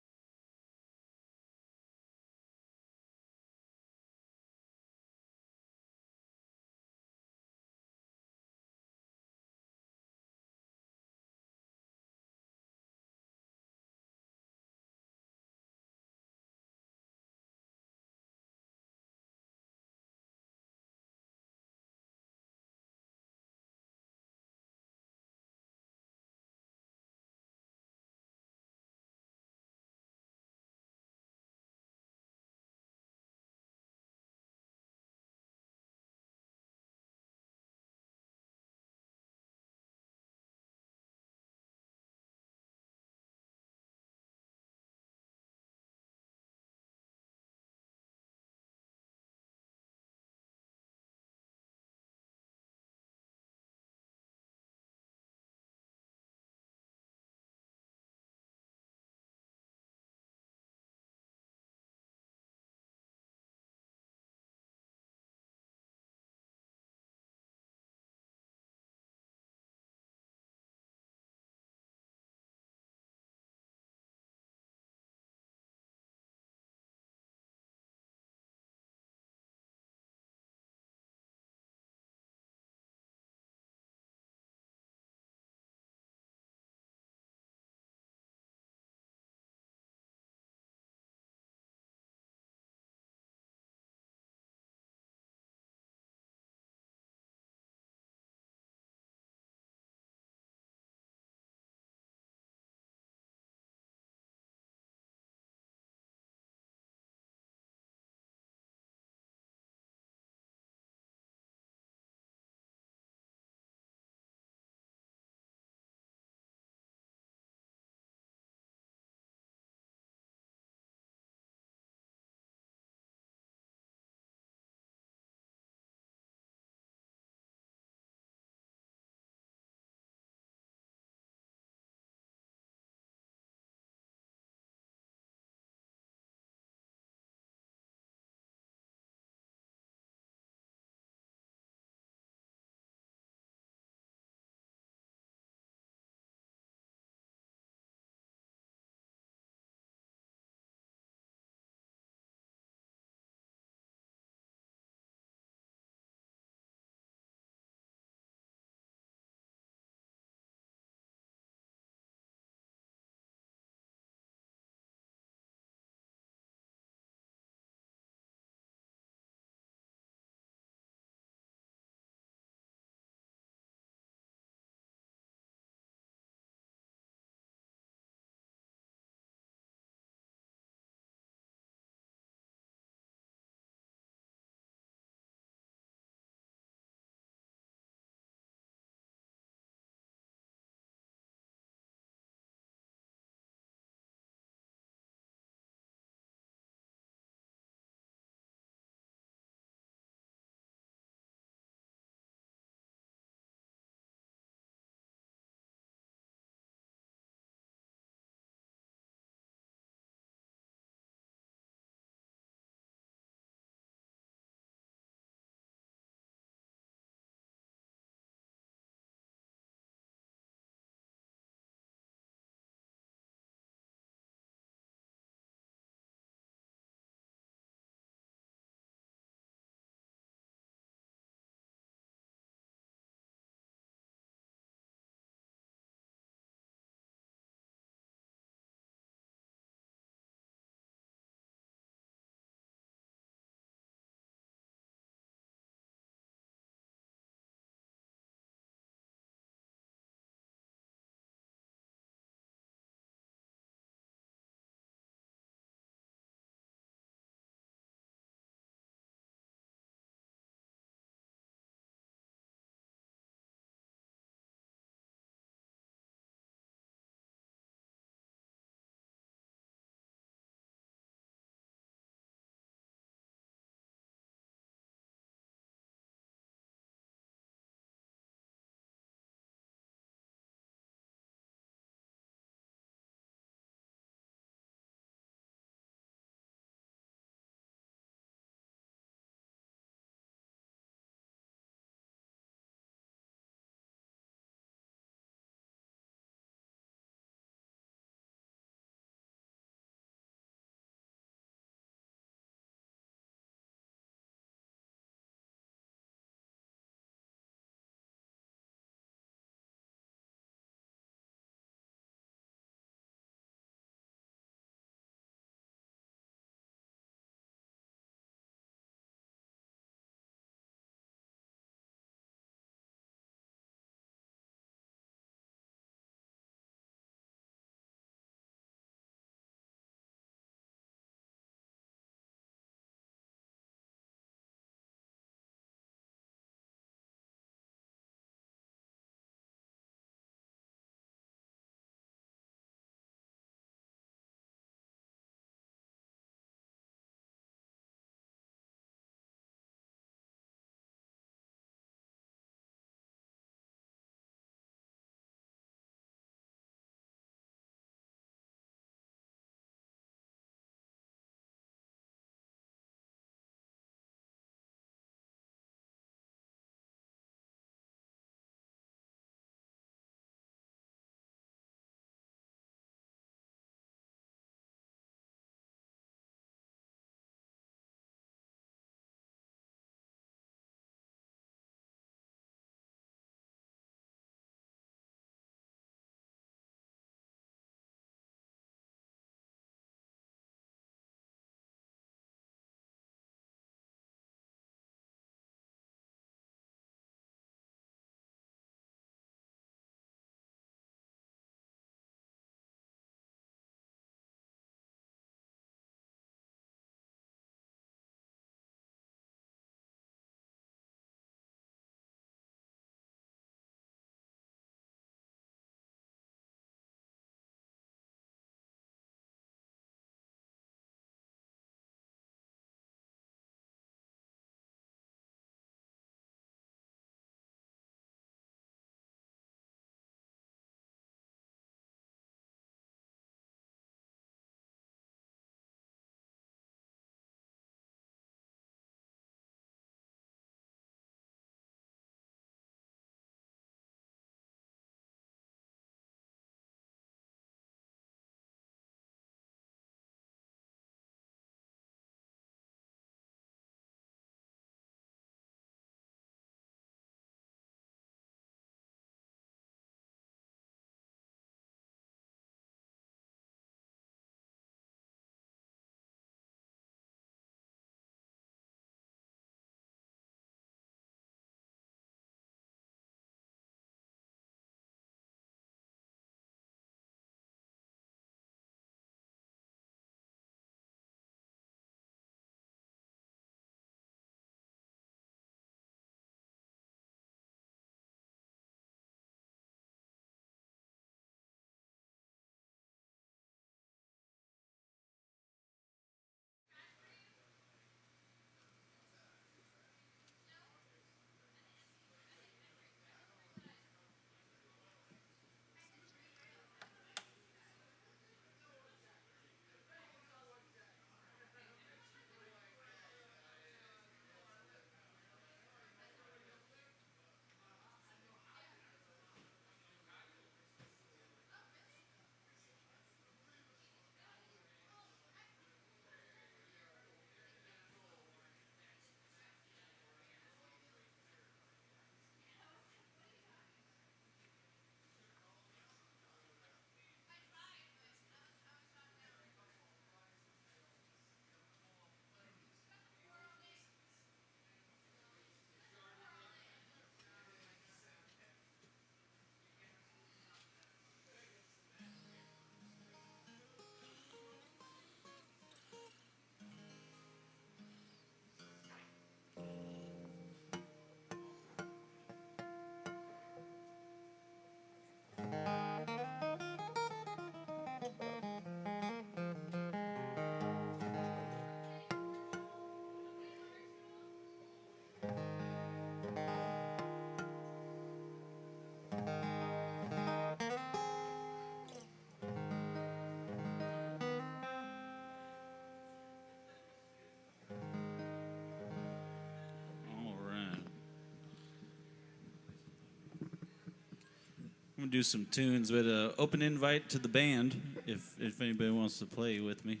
S1: gonna do some tunes, but open invite to the band if anybody wants to play with me.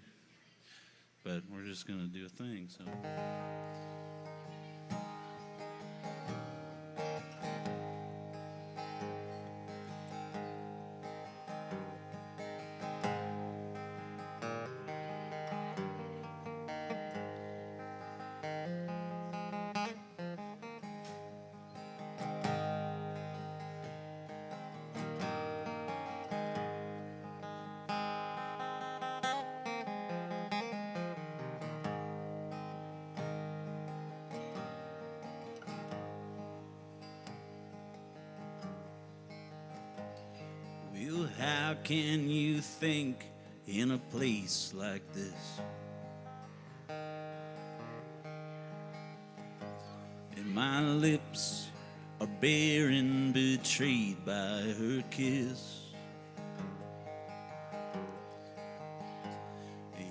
S1: But we're just gonna do a thing, so. Well, how can you think in a place like this? And my lips are bare and betrayed by her kiss.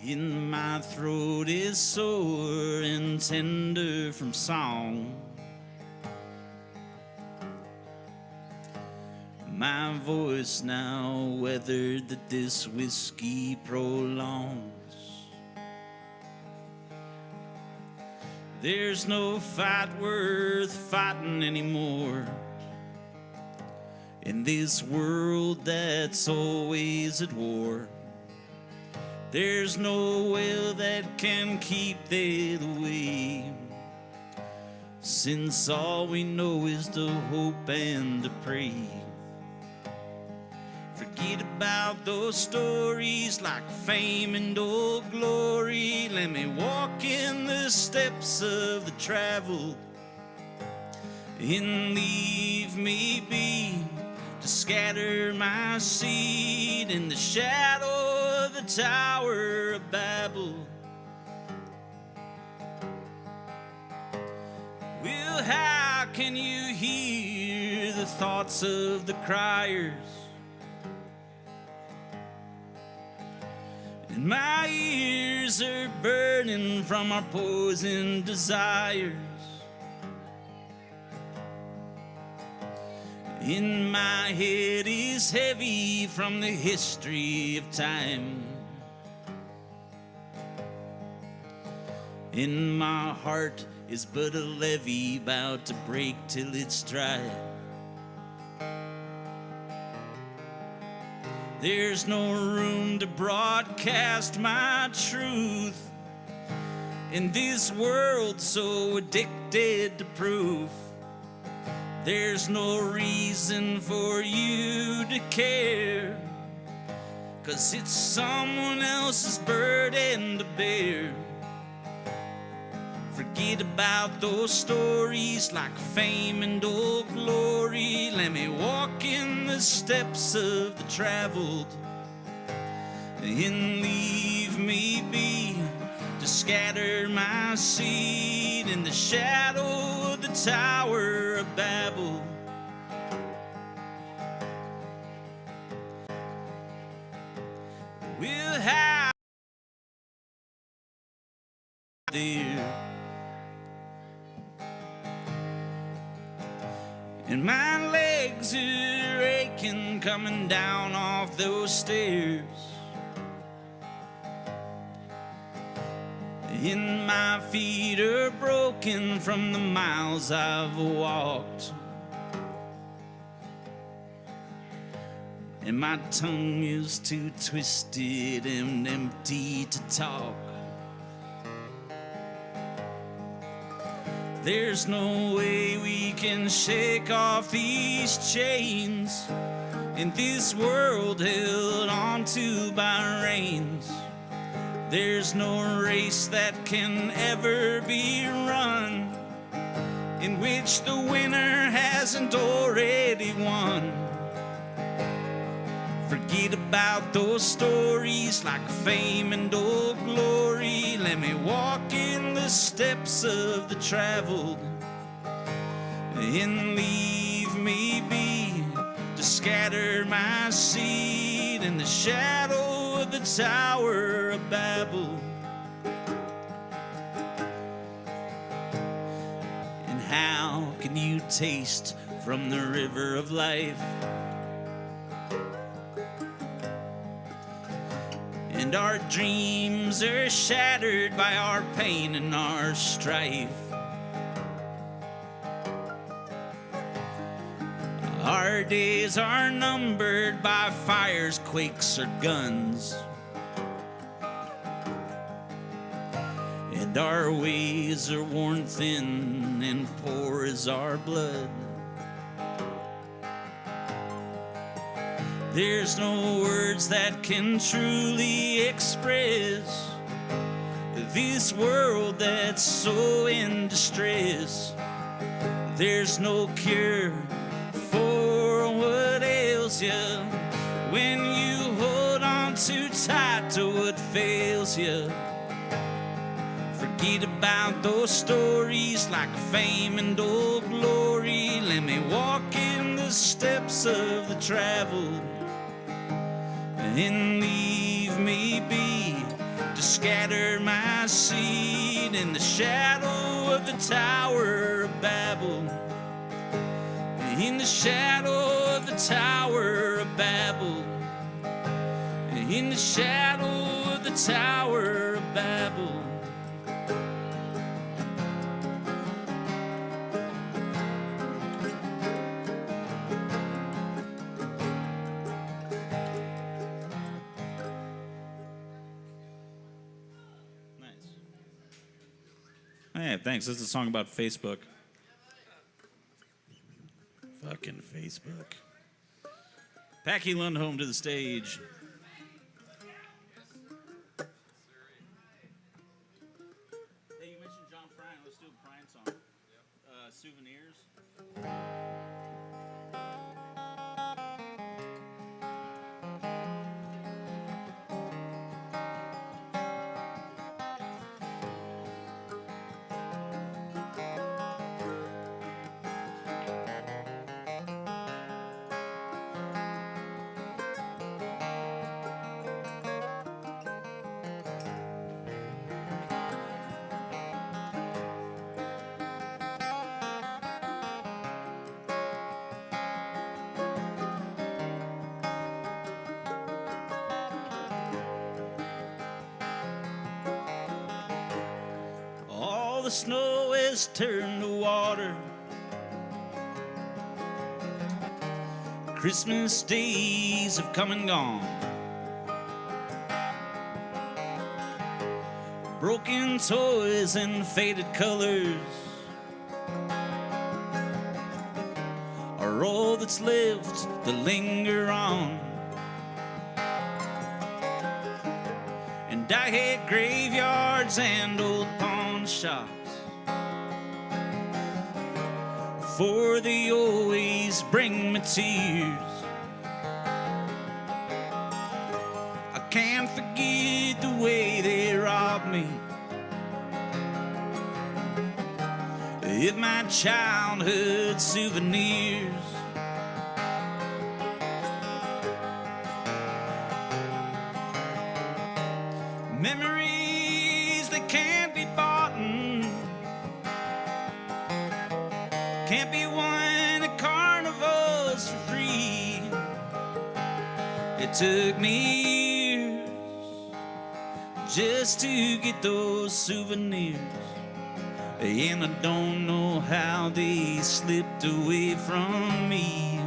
S1: In my throat is sore and tender from song. My voice now weathered that this whiskey prolongs. There's no fight worth fighting anymore in this world that's always at war. There's no well that can keep that away, since all we know is to hope and to pray. Forget about those stories like fame and old glory. Let me walk in the steps of the traveled and leave me be to scatter my seed in the shadow of the Tower of Babel. Well, how can you hear the thoughts of the criers? And my ears are burning from our poisoned desires. In my head is heavy from the history of time. In my heart is but a levee about to break till it's dry. There's no room to broadcast my truth in this world so addicted to proof. There's no reason for you to care, 'cause it's someone else's burden to bear. Forget about those stories like fame and old glory. Let me walk in the steps of the traveled and leave me be to scatter my seed in the shadow of the Tower of Babel. We'll have there. And my legs are aching coming down off those stairs. And my feet are broken from the miles I've walked. And my tongue is too twisted and empty to talk. There's no way we can shake off these chains in this world held onto by reins. There's no race that can ever be run in which the winner hasn't already won. Forget about those stories like fame and old glory. Let me walk in the steps of the traveled and leave me be to scatter my seed in the shadow of the Tower of Babel. And how can you taste from the river of life and our dreams are shattered by our pain and our strife. Our days are numbered by fires, quakes, or guns, and our ways are worn thin and poor is our blood. There's no words that can truly express this world that's so in distress. There's no cure for what ails you when you hold on too tight to what fails you. Forget about those stories like fame and old glory. Let me walk in the steps of the traveled and leave me be to scatter my seed in the shadow of the Tower of Babel. In the shadow of the Tower of Babel. In the shadow of the Tower of Babel. Hey, thanks. This is a song about Facebook. Fucking Facebook. Packy Lundholm to the stage. Hey, you mentioned John Prine. Let's do a Prine song. Souvenirs. The snow has turned to water. Christmas days have come and gone. Broken toys and faded colors are all that's left to linger on. And I hate graveyards and old pawn shops, for they always bring me tears. I can't forget the way they robbed me of my childhood souvenirs. Memories that can't be bought and can't be won at carnivals for free. It took me years just to get those souvenirs, and I don't know how they slipped away from me.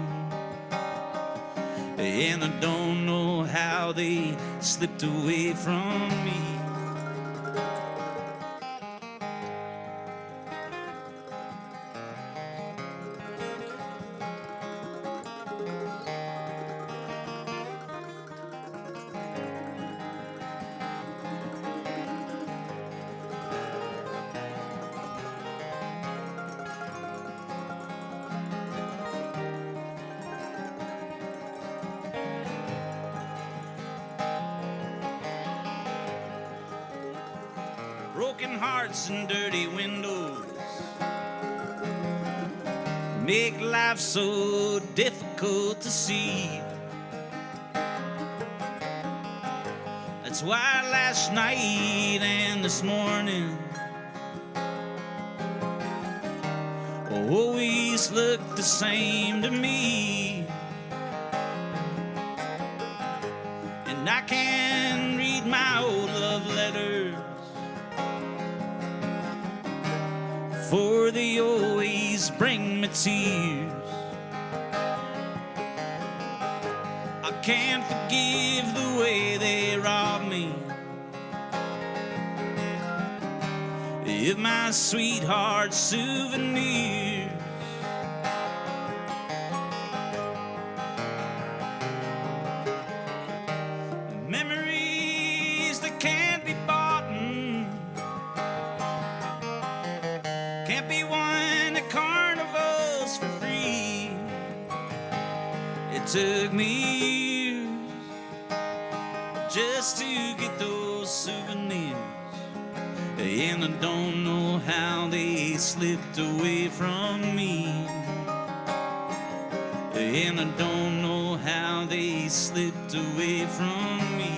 S1: And I don't know how they slipped away from me. Broken hearts and dirty windows make life so difficult to see. That's why last night and this morning always look the same to me. And I can read
S3: read my old love letters, for they always bring me tears. I can't forgive the way they robbed me of my sweetheart's souvenirs. Memories that can't be bought, can't be won at carnivals for free. It took me years just to get those souvenirs, and I don't know how they slipped away from me. And I don't know how they slipped away from me.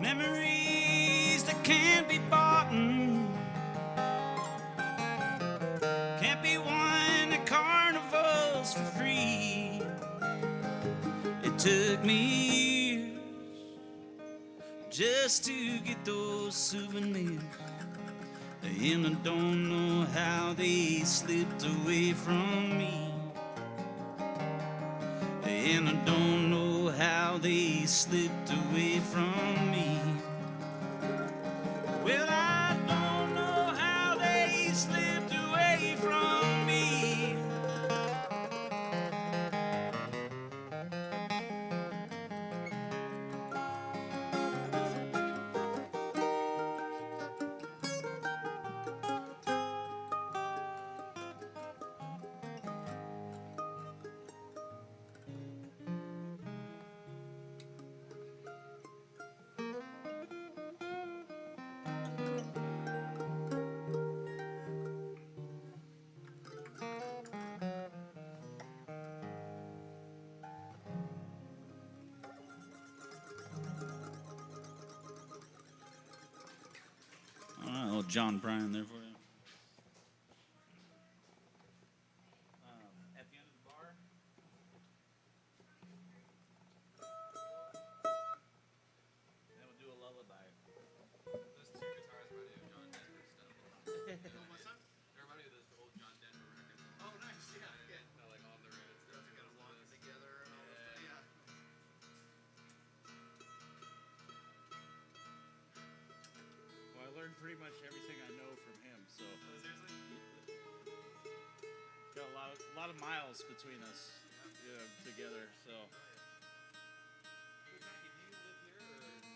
S3: Memories that can't be bought, can't be won at carnivals for free. It took me years just to get those souvenirs, and I don't know how they slipped away from me. And I don't know how they slipped away from me. Well, I don't know how they slipped away from me. John Bryan there for you. At the end of the bar. Then we'll do a lullaby.
S5: Those two guitars remind me of John Denver stuff. What's that? They remind me of those old John Denver records. Oh, nice. Yeah. Like on the road. Those are kind of walking together. And all that stuff. Yeah.
S1: learned pretty much everything I know from him. So got a lot of miles between us together. So.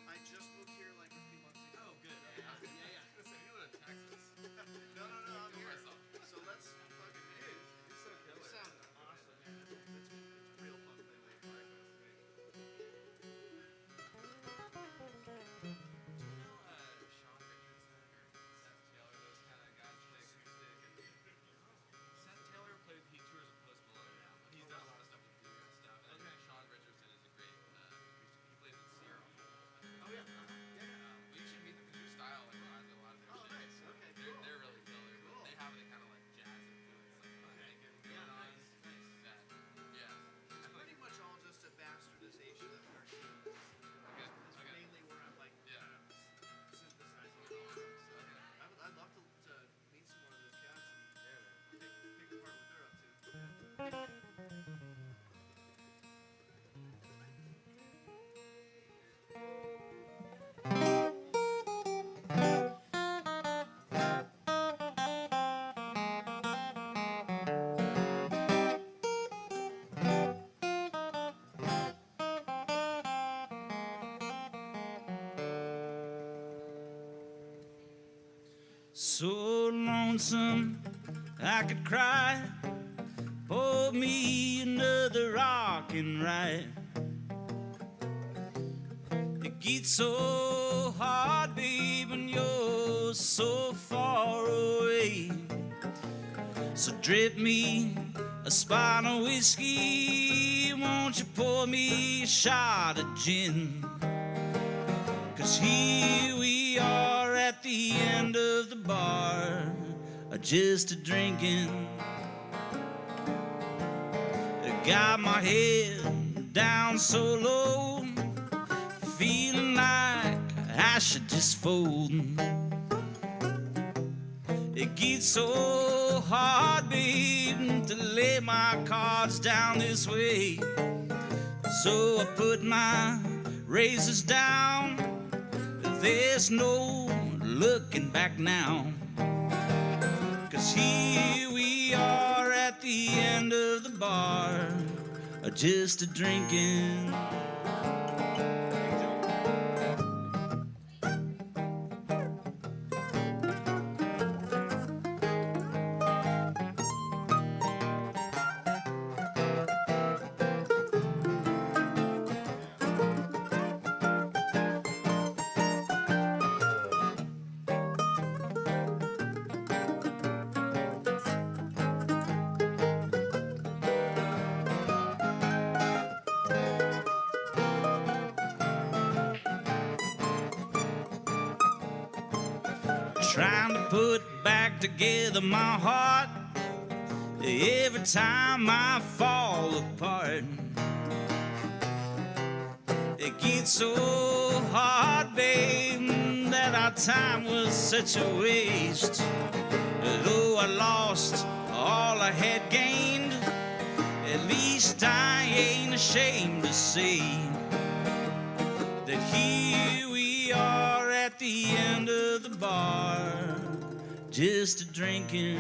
S4: I just moved here like a few months ago.
S5: Oh, good. Yeah. I was gonna say, you live in Texas.
S4: No, I'm here.
S5: myself.
S4: So let's fucking
S5: Dude, you're so killer.
S4: You sound awesome, man. It's real fun playing with you.
S5: Sean Richardson or Seth Taylor, those kind of guys play acoustic. And Seth Taylor he tours with Post Malone now, but he's done a lot of stuff with bluegrass stuff. And Sean Richardson is a great acoustic. He plays with Serum.
S4: Oh yeah.
S5: Well, you should meet them because your style like reminds me a lot of their shit.
S4: Nice. Okay,
S5: They're,
S4: cool.
S5: they're really killer.
S4: Cool.
S5: They have the kind of like jazz influence, like Megan going on.
S4: Nice.
S5: Yeah.
S4: It's pretty much all just a bastardization of our scene. It's mainly where I'm like synthesizing it all. So I'd love to meet some more of those cats and pick apart what they're up to.
S1: So lonesome I could cry. Pour me another rock and ride. It gets so hard, babe, when you're so far away. So drip me a spot of whiskey. Won't you pour me a shot of gin? 'Cause here we are at the end of the bar, just a drinking. Got my head down so low, feeling like I should just fold. It gets so hard, babe, to lay my cards down this way. So I put my razors down. There's no looking back now. 'Cause here we are at the end of the bar, just a drinking. Trying to put back together my heart every time I fall apart. It gets so hard, babe, that our time was such a waste. Though I lost all I had gained, at least I ain't ashamed to say that here we are at the end of the bar, just a drinking.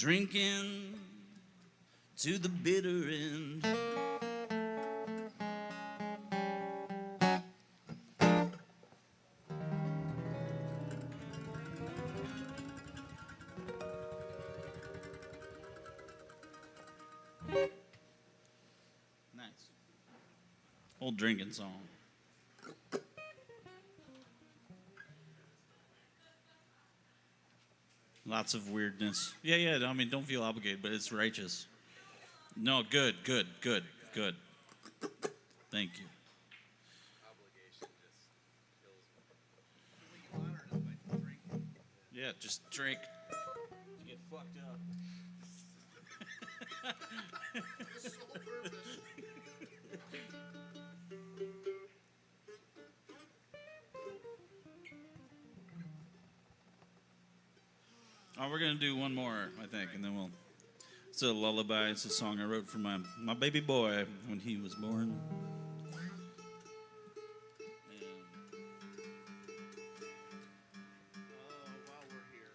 S1: drinking to the bitter end. Nice. Old drinking song. Lots of weirdness. Yeah, I mean, don't feel obligated, but it's righteous. No, good. Thank you. Yeah, just drink. You get fucked up. Oh, we're gonna do one more, I think, and then we'll. It's a lullaby. It's a song I wrote for my baby boy when he was born.
S4: While we're here.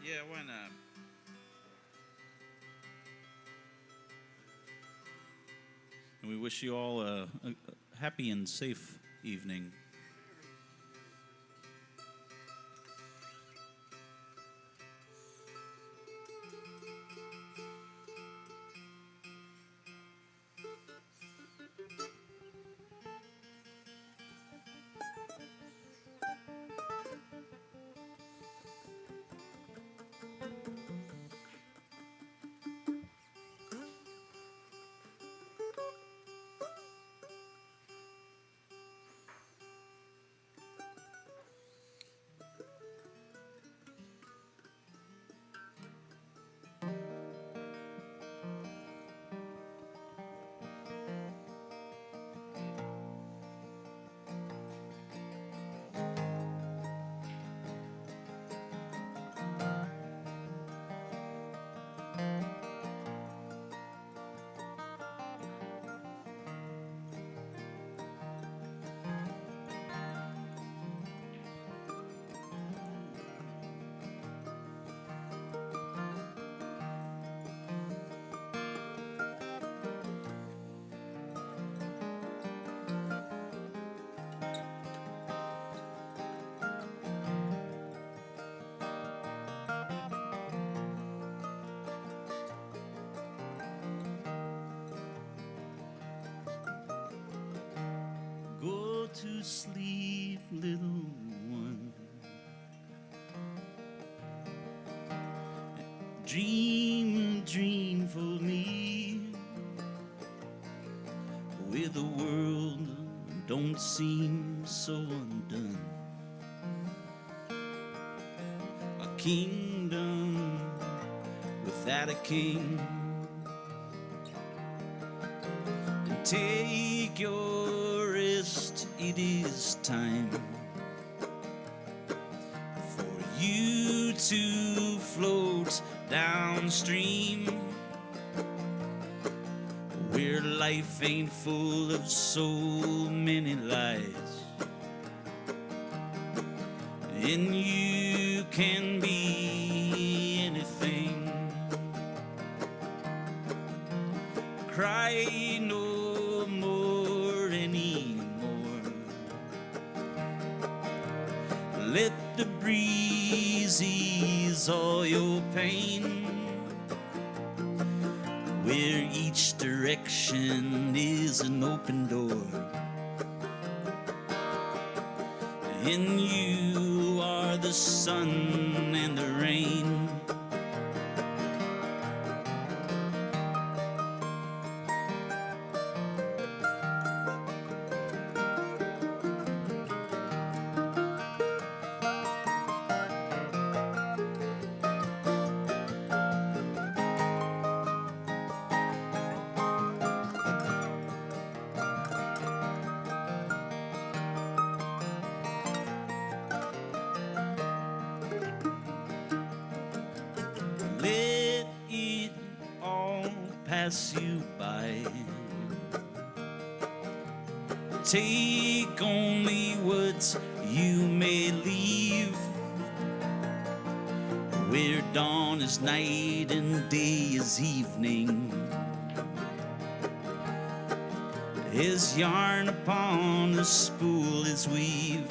S1: Yeah, why not? And we wish you all a happy and safe evening. Go to sleep, little one. Dream a dream for me, where the world don't seem so undone. A kingdom without a king. And take your rest, it is time for you to float downstream, where life ain't full of so many lies, and you can be anything. Cry no more anymore. Let the breeze ease all your pain, where each direction is an open door, and you are the sun and the rain. Let it all pass you by. Take only what you may leave, where dawn is night and day is evening. His yarn upon the spool is weaved.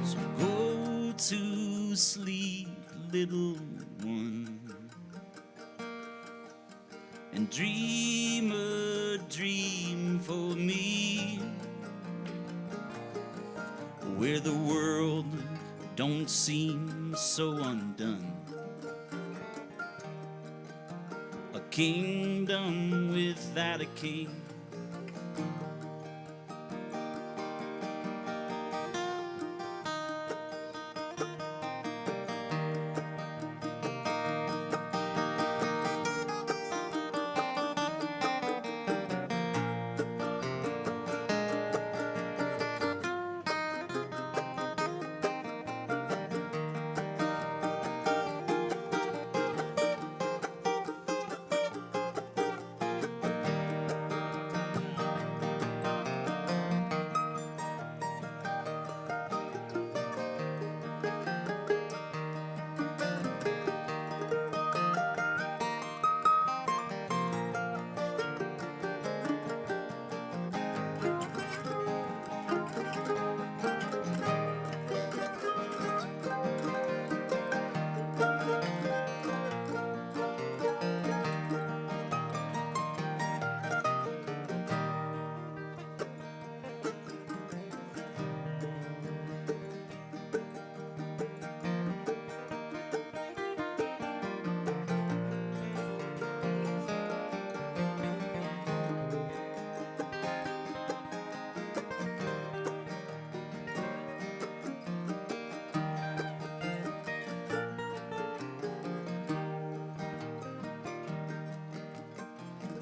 S1: So go to sleep, little one, and dream a dream for me, where the world don't seem so undone. A kingdom without a king.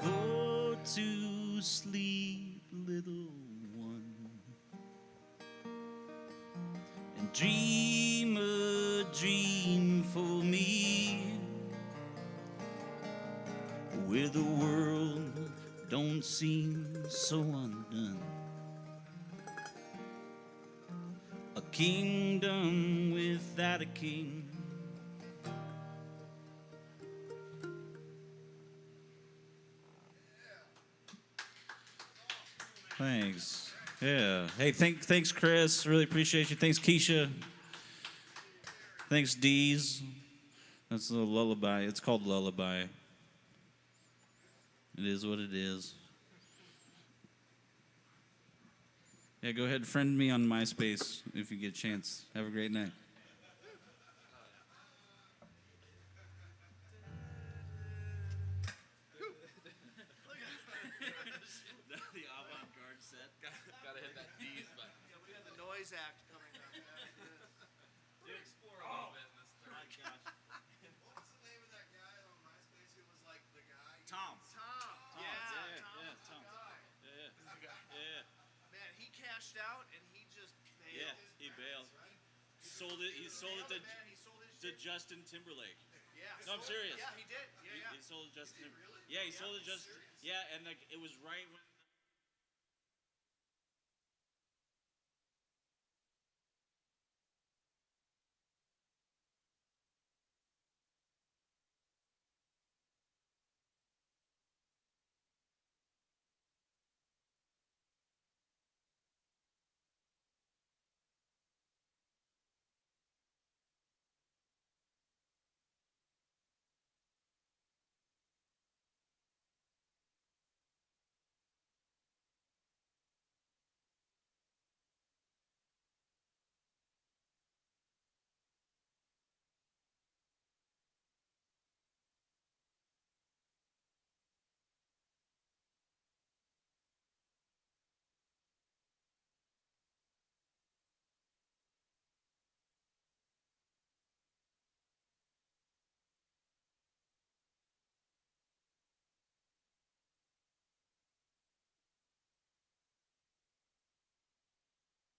S1: Go to sleep, little one, and dream a dream for me, where the world don't seem so undone. A kingdom without a king. Thanks. Yeah. Hey, thanks, Chris. Really appreciate you. Thanks, Keisha. Thanks, Deez. That's a lullaby. It's called Lullaby. It is what it is. Yeah, go ahead and friend me on MySpace if you get a chance. Have a great night.
S5: The avant-garde set. Gotta hit that D's button.
S4: Yeah, we got the noise act coming up.
S5: Dude, explore a little bit in this third.
S4: What's the name of that guy on MySpace who was like the guy?
S1: Tom.
S4: Tom. Yeah,
S1: Tom.
S4: Guy.
S1: Yeah.
S4: Man, he cashed out and he just bailed.
S1: Yeah, he bailed. Sold it. He sold it
S4: Man, he sold his
S1: to
S4: shit.
S1: Justin Timberlake.
S4: Yeah.
S1: No, I'm serious.
S4: Yeah, he did. Yeah, yeah.
S1: He sold it to Justin.
S4: Did he really?
S1: Yeah, he sold it
S4: Yeah,
S1: just.
S4: serious?
S1: Yeah, and like it was right when